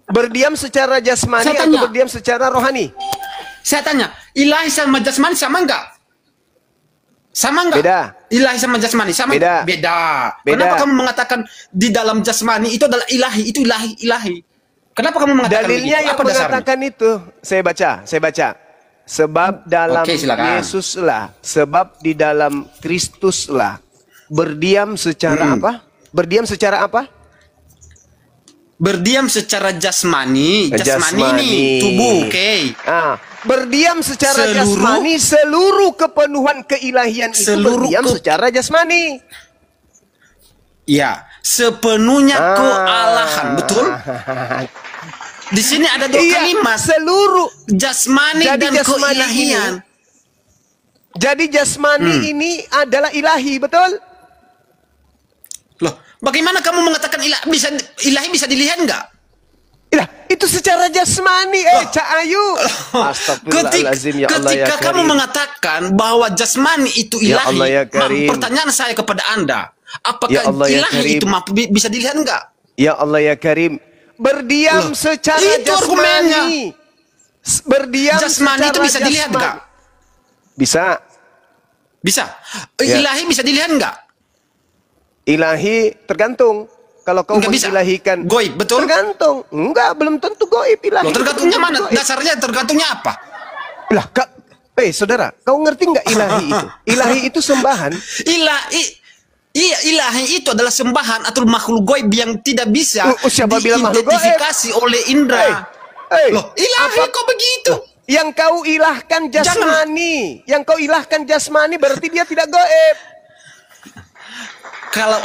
Berdiam secara jasmani atau berdiam secara rohani? Saya tanya, ilahi sama jasmani sama enggak? Sama enggak? Beda. Ilahi sama jasmani sama beda. Kenapa kamu mengatakan di dalam jasmani itu adalah ilahi, itu ilahi? Kenapa kamu mengatakan dalilnya begitu? Yang mengatakan itu? Saya baca. Sebab dalam Yesuslah, sebab di dalam Kristuslah berdiam secara apa? Berdiam secara apa? Berdiam secara jasmani ini tubuh, berdiam secara jasmani seluruh kepenuhan keilahian itu berdiam secara jasmani. Ya, sepenuhnya kealahan, betul? Di sini ada dua kalimat, seluruh jasmani dan keilahian. Jadi jasmani ini adalah ilahi, betul? Loh, bagaimana kamu mengatakan ilahi bisa dilihat enggak? Itu secara jasmani, Cak Ayu. Astagfirullahalazim, ya Allah ya Ketika kamu Karim. mengatakan bahwa jasmani itu Ya ilahi, Allah ya Karim. pertanyaan saya kepada Anda, apakah Ya Allah ya ilahi Karim. itu mampu bisa dilihat enggak? Ya Allah ya Karim. Berdiam secara itu argumennya. jasmani. Berdiam Jasmani secara itu bisa dilihat jasmani. enggak? Bisa. Bisa. Ya. Ilahi bisa dilihat enggak? Ilahi tergantung. Kalau kau Enggak bisa. mengilahikan Goib, betul? tergantung. Enggak, belum tentu goib ilahi. Loh, tergantungnya Belum mana? tentu goib. Dasarnya tergantungnya apa? Lah, saudara, kau ngerti nggak ilahi itu? Ilahi itu sembahan. Ilahi itu adalah sembahan atau makhluk goib yang tidak bisa Siapa bilang makhluk goib? diidentifikasi oleh indera. Loh, ilahi kok begitu? Yang kau ilahkan jasmani, yang kau ilahkan jasmani berarti dia tidak goib. Kalau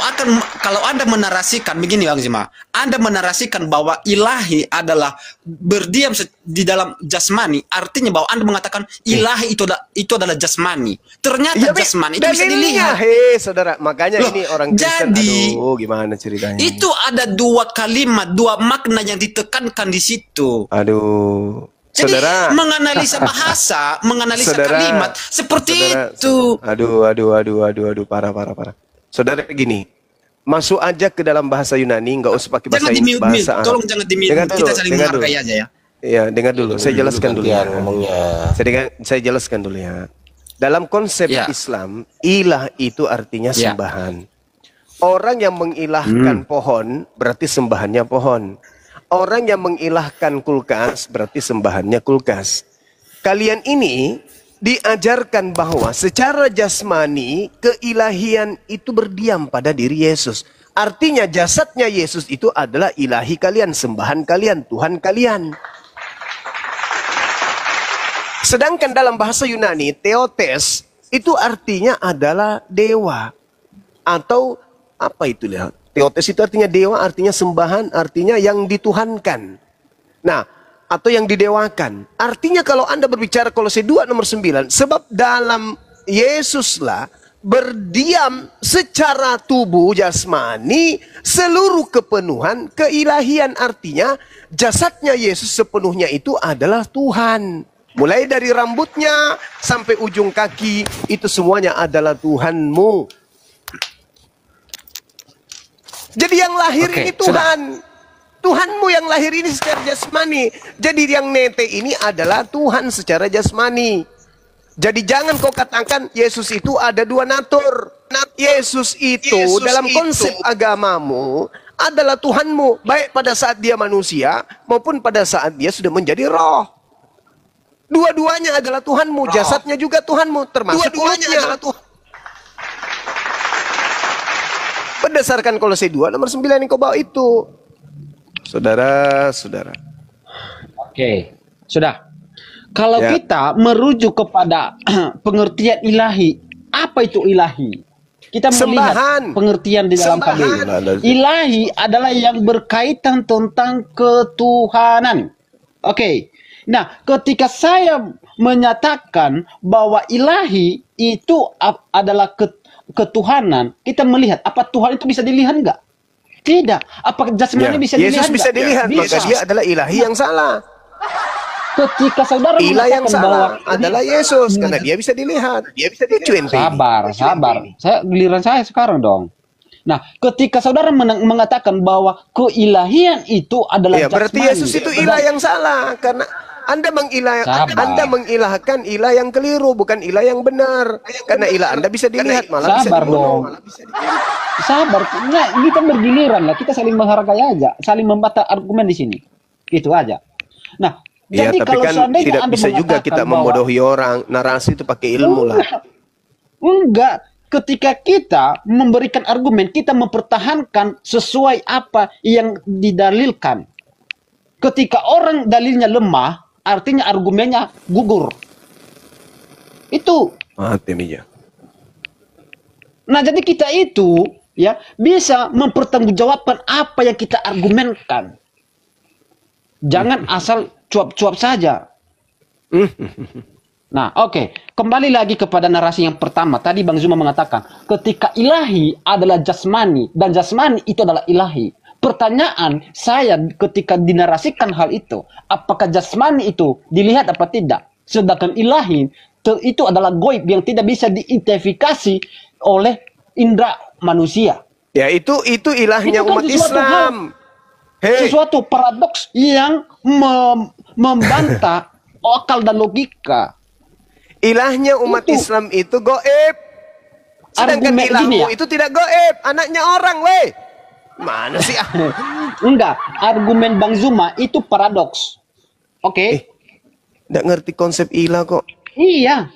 Anda menarasikan begini Bang Zima, Anda menarasikan bahwa ilahi adalah berdiam di dalam jasmani, artinya bahwa Anda mengatakan ilahi itu adalah jasmani. Ternyata jasmani itu bisa dilihat. Saudara, makanya ini orang Kristen, aduh, gimana ceritanya? Itu ada dua kalimat, dua makna yang ditekankan di situ. Aduh. Jadi Saudara, menganalisa bahasa, menganalisa Saudara, kalimat seperti itu. Aduh, parah. Saudara gini, masuk aja ke dalam bahasa Yunani, nggak usah pakai bahasa Jangan bahasa Arab. tolong jangan di-mute. Kita saling menghargai aja ya. Iya, dengar dulu. Saya jelaskan dulu ya. Saya jelaskan dulu ya. Dalam konsep Islam, ilah itu artinya sembahan. Orang yang mengilahkan pohon berarti sembahannya pohon. Orang yang mengilahkan kulkas berarti sembahannya kulkas. Kalian ini diajarkan bahwa secara jasmani keilahian itu berdiam pada diri Yesus. Artinya jasadnya Yesus itu adalah ilahi kalian, sembahan kalian, Tuhan kalian. Sedangkan dalam bahasa Yunani, Theotes itu artinya adalah dewa. Atau apa itu lihat? Theotes itu artinya dewa, artinya sembahan, artinya yang dituhankan. Nah, atau yang didewakan. Artinya kalau Anda berbicara Kolose 2 nomor 9, sebab dalam Yesuslah berdiam secara tubuh jasmani seluruh kepenuhan keilahian. Artinya jasadnya Yesus sepenuhnya itu adalah Tuhan. Mulai dari rambutnya sampai ujung kaki itu semuanya adalah Tuhanmu. Jadi yang lahir ini Tuhan. Tuhanmu yang lahir ini secara jasmani. Jadi yang nete ini adalah Tuhan secara jasmani. Jadi jangan kau katakan Yesus itu ada dua natur. Yesus itu dalam konsep agamamu adalah Tuhanmu. Baik pada saat dia manusia maupun pada saat dia sudah menjadi roh. Dua-duanya adalah Tuhanmu. Jasadnya juga Tuhanmu. Termasuk dua-duanya adalah Tuhan. Berdasarkan Kolose 2 nomor 9 yang kau bawa itu. Saudara. Oke, sudah. Kalau kita merujuk kepada pengertian ilahi, apa itu ilahi? Kita melihat pengertian di dalam KBI. Ilahi adalah yang berkaitan tentang ketuhanan. Oke. Nah, ketika saya menyatakan bahwa ilahi itu adalah ketuhanan, kita melihat apa Tuhan itu bisa dilihat enggak? Tidak. Apa jasmani bisa dilihat? Yesus bisa dilihat, maka dia adalah ilahi yang salah. Ketika saudara ilah yang salah bahwa adalah Yesus karena dia bisa dilihat. Dia bisa dilihat. Sabar. Giliran saya sekarang dong. Nah, ketika saudara mengatakan bahwa keilahian itu adalah jasmani. Berarti Yesus itu ilah yang salah karena Anda mengilahkan ilah yang keliru, bukan ilah yang benar. Karena ilah Anda bisa dilihat, malah sabar bisa dibunuh. Sabar, nah, ini kan bergiliran lah. Kita saling menghargai aja, saling membantah argumen di sini. Itu aja. Nah, jadi tapi kalau kan seandainya tidak Anda bisa juga kita membodohi orang. Narasi itu pakai ilmu lah. Enggak. Ketika kita memberikan argumen, kita mempertahankan sesuai apa yang didalilkan. Ketika orang dalilnya lemah, artinya argumennya gugur. Itu. Nah, jadi kita itu ya bisa mempertanggungjawabkan apa yang kita argumenkan. Jangan asal cuap-cuap saja. Nah, oke. Kembali lagi kepada narasi yang pertama. Tadi Bang Zuma mengatakan, ketika ilahi adalah jasmani dan jasmani itu adalah ilahi. Pertanyaan saya ketika dinarasikan hal itu, apakah jasmani itu dilihat apa tidak? Sedangkan ilahi itu adalah goib yang tidak bisa diidentifikasi oleh indera manusia. Ya itu ilahnya Itu kan umat sesuatu Islam. Sesuatu paradoks yang membantah akal dan logika. Ilahnya umat Islam itu goib. Sedangkan Argumen ilahmu gini ya. itu tidak goib. Anaknya orang, weh. Mana sih? Enggak, argumen Bang Zuma itu paradoks. Oke? Nggak ngerti konsep ilah kok. Iya.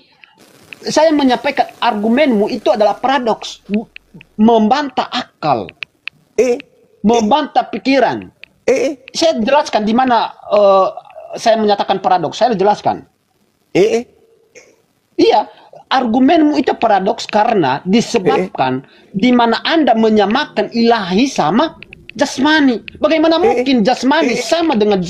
Saya menyampaikan argumenmu itu adalah paradoks. Membantah akal. Membantah pikiran. Saya jelaskan di mana saya menyatakan paradoks. Saya jelaskan. Iya. Argumenmu itu paradoks karena disebabkan di mana Anda menyamakan ilahi sama jasmani. Bagaimana mungkin jasmani sama dengan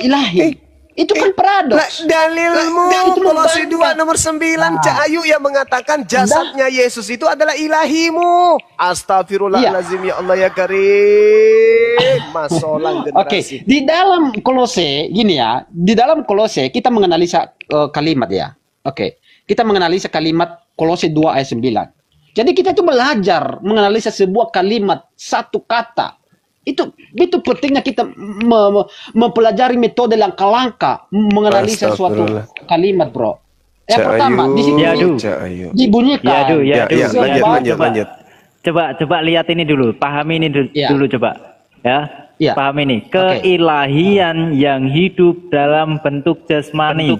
ilahi? Itu kan paradoks. Dalilmu Kolose 2 nomor 9 Cak Ayu yang mengatakan jasadnya Yesus itu adalah ilahimu. Astagfirullahalazim ya Allah ya Karim. Masolang generasi. Di dalam Kolose gini ya, di dalam Kolose kita menganalisa kalimat ya. Kita menganalisa kalimat Kolose 2 ayat 9. Jadi kita itu belajar menganalisa sebuah kalimat, satu kata. Itu pentingnya kita mempelajari metode langkah-langkah menganalisa suatu kalimat, bro. Yang pertama di situ dibunyikan. Lanjut. Coba lihat ini dulu, pahami ini dulu coba. Ya. Paham ini. Keilahian yang hidup dalam bentuk jasmani.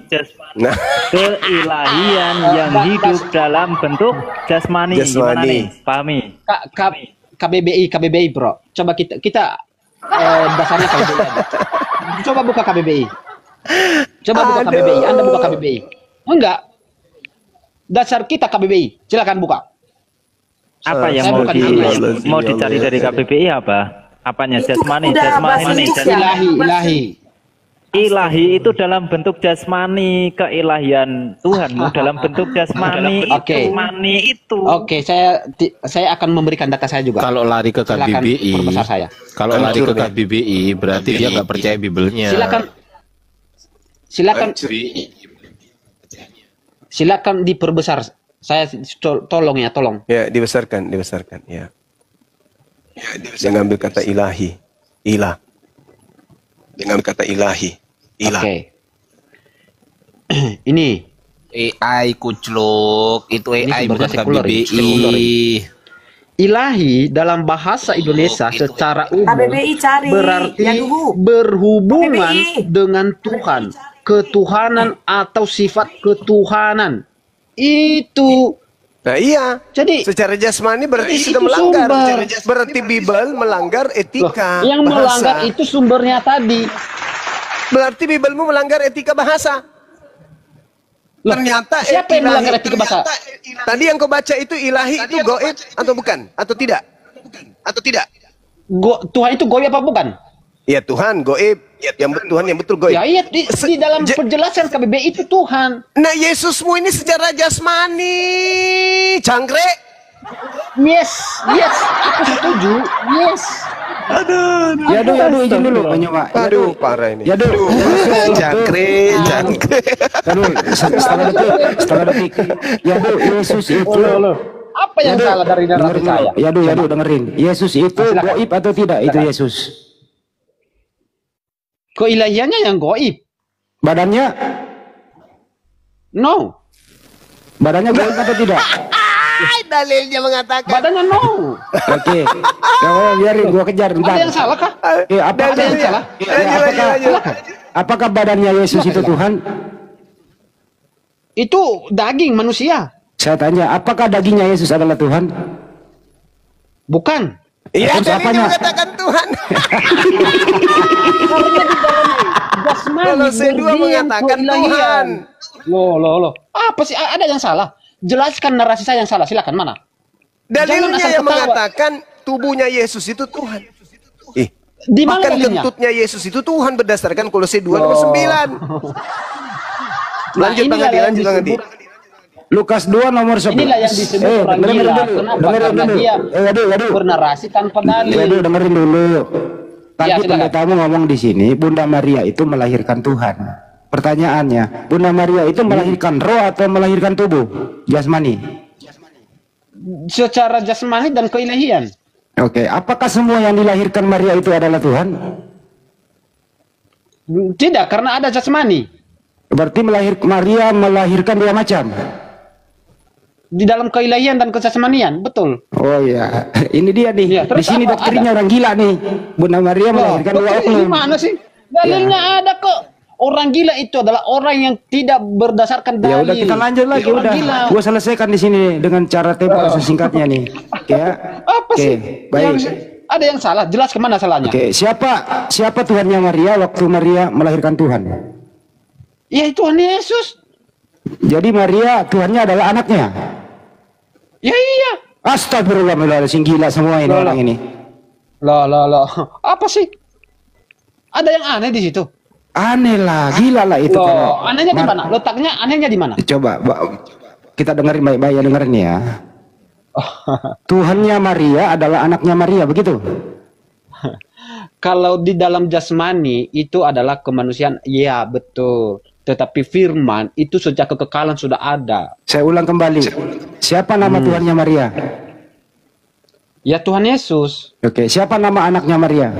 Keilahian yang hidup dalam bentuk jasmani. Gimana nih? Pahami. KBBI bro. Coba kita dasarnya KBBI. Coba buka KBBI. KBBI. Anda buka KBBI. Enggak. Dasar kita KBBI. Silakan buka. Apa yang mau dicari dari KBBI apa? Apanya? Jasmani. Ilahi itu dalam bentuk jasmani, keilahian Tuhanmu dalam bentuk jasmani. Jasmani itu. Saya akan memberikan data saya juga. Kalau lari ke KBBI, berarti dia nggak percaya Bibelnya. Silakan diperbesar. Saya tolong. Ya, dibesarkan ya. Jangan ambil kata ilahi, ilah. Jangan ambil kata ilahi, ilah. Ini AI kucluk, itu AI bukan KBBI. Ilahi dalam bahasa Indonesia secara umum cari. berarti berhubungan dengan Tuhan, ketuhanan atau sifat ketuhanan. Itu. Nah iya, jadi secara jasmani berarti sudah melanggar. Berarti Bible melanggar etika. Yang melanggar itu sumbernya tadi. Berarti Bibelmu melanggar etika bahasa. Ternyata siapa yang melanggar etika bahasa? Tadi yang kau baca itu ilahi itu goib atau bukan? Atau tidak? Tuhan itu goib apa bukan? Ya Tuhan goib. Tuhan yang betul goib. Ya iya di dalam penjelasan KBBI itu Tuhan. Nah Yesusmu ini secara jasmani, jangkrik. Yes, aku setuju. Yes. Aduh, izin dulu Pak. Aduh, parah ini. Jangkrik. Setengah detik. Yesus itu. Apa yang salah dari narasi saya? Yadu, dengerin. Yesus itu goib atau tidak? Itu Yesus. Keilahiannya yang goib. Badannya? No. Badannya goib atau tidak? Dalilnya mengatakan. Badannya no. Oke. Biarin gua kejar. Ada yang salah kah? Apa yang salah? Apakah badannya Yesus itu Tuhan? Itu daging manusia. Saya tanya, apakah dagingnya Yesus adalah Tuhan? Bukan. Iya, dalilnya mengatakan Tuhan. Kolose 2 mengatakan Tuhan. Loh. Apa sih? Ada yang salah? Jelaskan narasi saya yang salah. Silakan, mana? Dalilnya yang mengatakan tubuhnya Yesus itu Tuhan. Di mana bahkan dalilnya? kentutnya Yesus itu Tuhan berdasarkan Kolose 2 nomor 9. Lanjut Bang Adi. Lukas 2 nomor 11. Inilah yang disebut orang gila. Kenapa? Karena dia bernarasi tanpa dalil. Dengerin dulu. Ya, Tadi pendetamu ngomong di sini, Bunda Maria itu melahirkan Tuhan. Pertanyaannya, Bunda Maria itu melahirkan roh atau melahirkan tubuh? Jasmani. Secara jasmani dan keilahian. Oke, apakah semua yang dilahirkan Maria itu adalah Tuhan? Tidak, karena ada jasmani. Berarti Maria melahirkan dua macam. Di dalam keilahian dan kesasmanian, betul. Oh iya, ini dia nih. Ya, Di sini doktrinnya orang gila nih. Bunda Maria melahirkan dua oknum. Gimana sih? Dalilnya ada kok. Orang gila itu adalah orang yang tidak berdasarkan dalil. Ya udah kita lanjut lagi udah. Gua selesaikan di sini dengan cara tembak sesingkatnya nih. Ya. Apa sih? Baik. Ada yang salah, jelas kemana salahnya. Oke, siapa Tuhannya Maria waktu Maria melahirkan Tuhan? Ya Tuhan Yesus. Jadi Maria Tuhannya adalah anaknya. Ya iya. Astagfirullahaladzim, gila semua ini orang ini. Loh. Apa sih? Ada yang aneh di situ. Aneh lah, gila lah itu. Loh, anehnya di mana? Letaknya anehnya di mana? Coba kita dengerin baik-baik ya, dengerin ya. Tuhannya Maria adalah anaknya Maria, begitu? Kalau di dalam jasmani itu adalah kemanusiaan, ya betul. Tetapi firman itu sejak kekekalan sudah ada. Saya ulang kembali. Siapa nama Tuhannya Maria? Ya Tuhan Yesus. Oke, siapa nama anaknya Maria?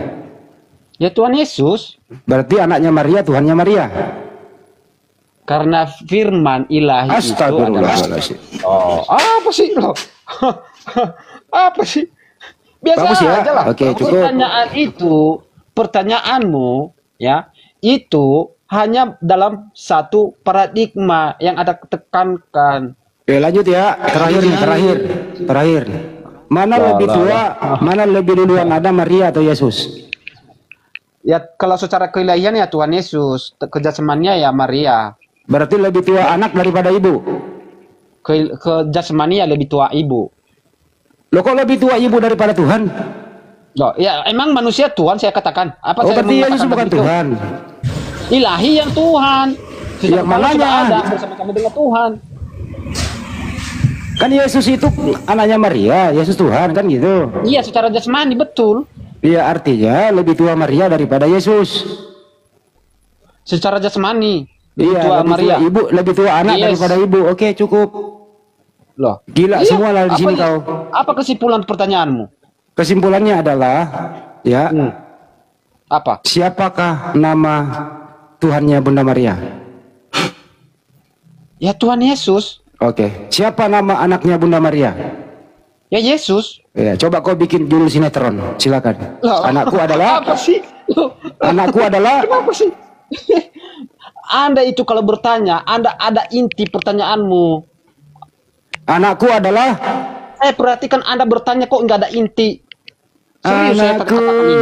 Ya Tuhan Yesus. Berarti anaknya Maria Tuhannya Maria. Karena firman ilahi itu adalah... Oh, apa sih lo? Apa sih? Biasa Bagus ya? aja lah. Oke, cukup. Pertanyaanmu ya, itu hanya dalam satu paradigma yang ada tekankan. Oke, lanjut ya. Terakhir. Mana lebih tua? Mana lebih duluan ada Maria atau Yesus? Ya kalau secara keilahian ya Tuhan Yesus, kejasmannya ya Maria. Berarti lebih tua anak daripada ibu. Kejasmannya lebih tua ibu. Loh kok lebih tua ibu daripada Tuhan? Loh, ya emang manusia Tuhan saya katakan. Apa saya berarti Yesus bukan begitu? Tuhan. Ilahi yang Tuhan. Yang mananya? Ada bersama-sama dengan Tuhan. Kan Yesus itu anaknya Maria, Yesus Tuhan kan gitu. Iya, secara jasmani betul. Iya, artinya lebih tua Maria daripada Yesus. Secara jasmani. Iya, tua lebih Maria. Tua ibu, lebih tua anak daripada ibu. Oke, cukup. Loh, gila iya, semua lah di sini kau. Apa kesimpulan pertanyaanmu? Kesimpulannya adalah ya. Apa? Siapakah nama Tuhannya Bunda Maria? Ya Tuhan Yesus. Oke. Siapa nama anaknya Bunda Maria? Ya Yesus. Ya, coba kau bikin dulu sinetron. Silakan. Loh, anakku adalah apa sih? Loh, anakku adalah apa sih? Anda itu kalau bertanya, Anda ada inti pertanyaanmu. Anakku adalah. Saya perhatikan Anda bertanya kok nggak ada inti. Serius saya katakan ini.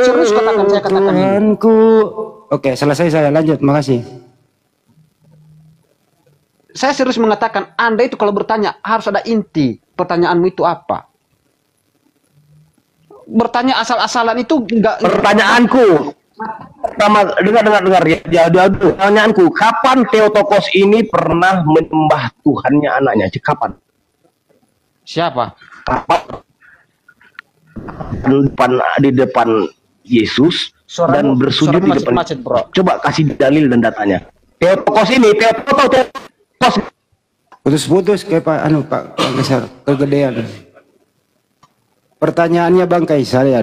Serius saya katakan ini. Oke, selesai saya lanjut. Makasih. Saya serius mengatakan Anda itu kalau bertanya harus ada inti. Pertanyaanmu itu apa? Bertanya asal-asalan itu enggak. Pertanyaanku pertama, dengar ya, pertanyaanku, kapan Theotokos ini pernah menyembah Tuhannya anaknya? Kapan? Siapa? Kapan? Di depan Yesus dan bersujud di depan. Coba kasih dalil dan datanya. Theotokos ini, Theotokos putus-putus kayak Pak Kaisar kegedean. Pertanyaannya Bang Kaisar ya,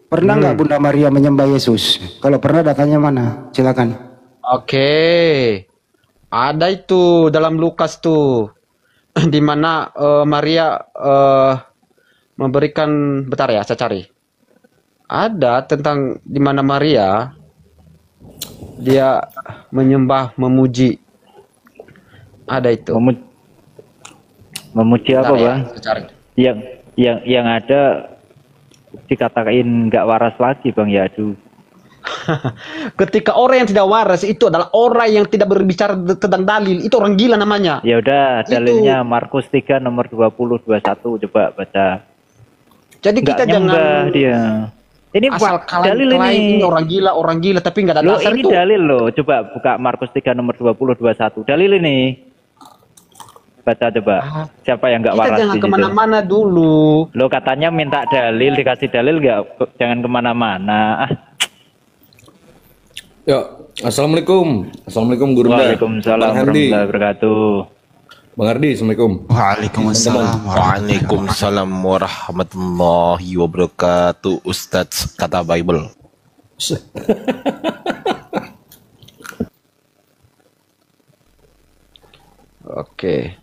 pernah nggak Bunda Maria menyembah Yesus? Kalau pernah datanya mana? Silakan. Oke. Ada itu dalam Lukas tuh di mana Maria memberikan, bentar ya saya cari. Ada tentang di mana Maria dia menyembah, memuji. Ada itu. Memuji apa, ya, Bang? Yang ada dikatakan nggak waras lagi, Bang Yadu. Ketika orang yang tidak waras itu adalah orang yang tidak berbicara tentang dalil, itu orang gila namanya. Ya udah, dalilnya Markus 3 nomor 20-21, coba baca. Jadi kita jangan dia. Ini asal dalil ini orang gila tapi nggak ada loh, dasar ini itu. Dalil loh, coba buka Markus 3 nomor 20-21. Dalil ini. Baca coba. Siapa yang nggak Kita waras jangan di situ? kemana-mana dulu. Lo katanya minta dalil, dikasih dalil nggak? Jangan kemana-mana. Ya, assalamualaikum. Assalamualaikum Guru Nda. Waalaikumsalam warahmatullahi wabarakatuh. Bang Ardi, assalamualaikum. Waalaikumsalam. Waalaikumsalam warahmatullahi wabarakatuh. Ustadz kata Bible. Oke.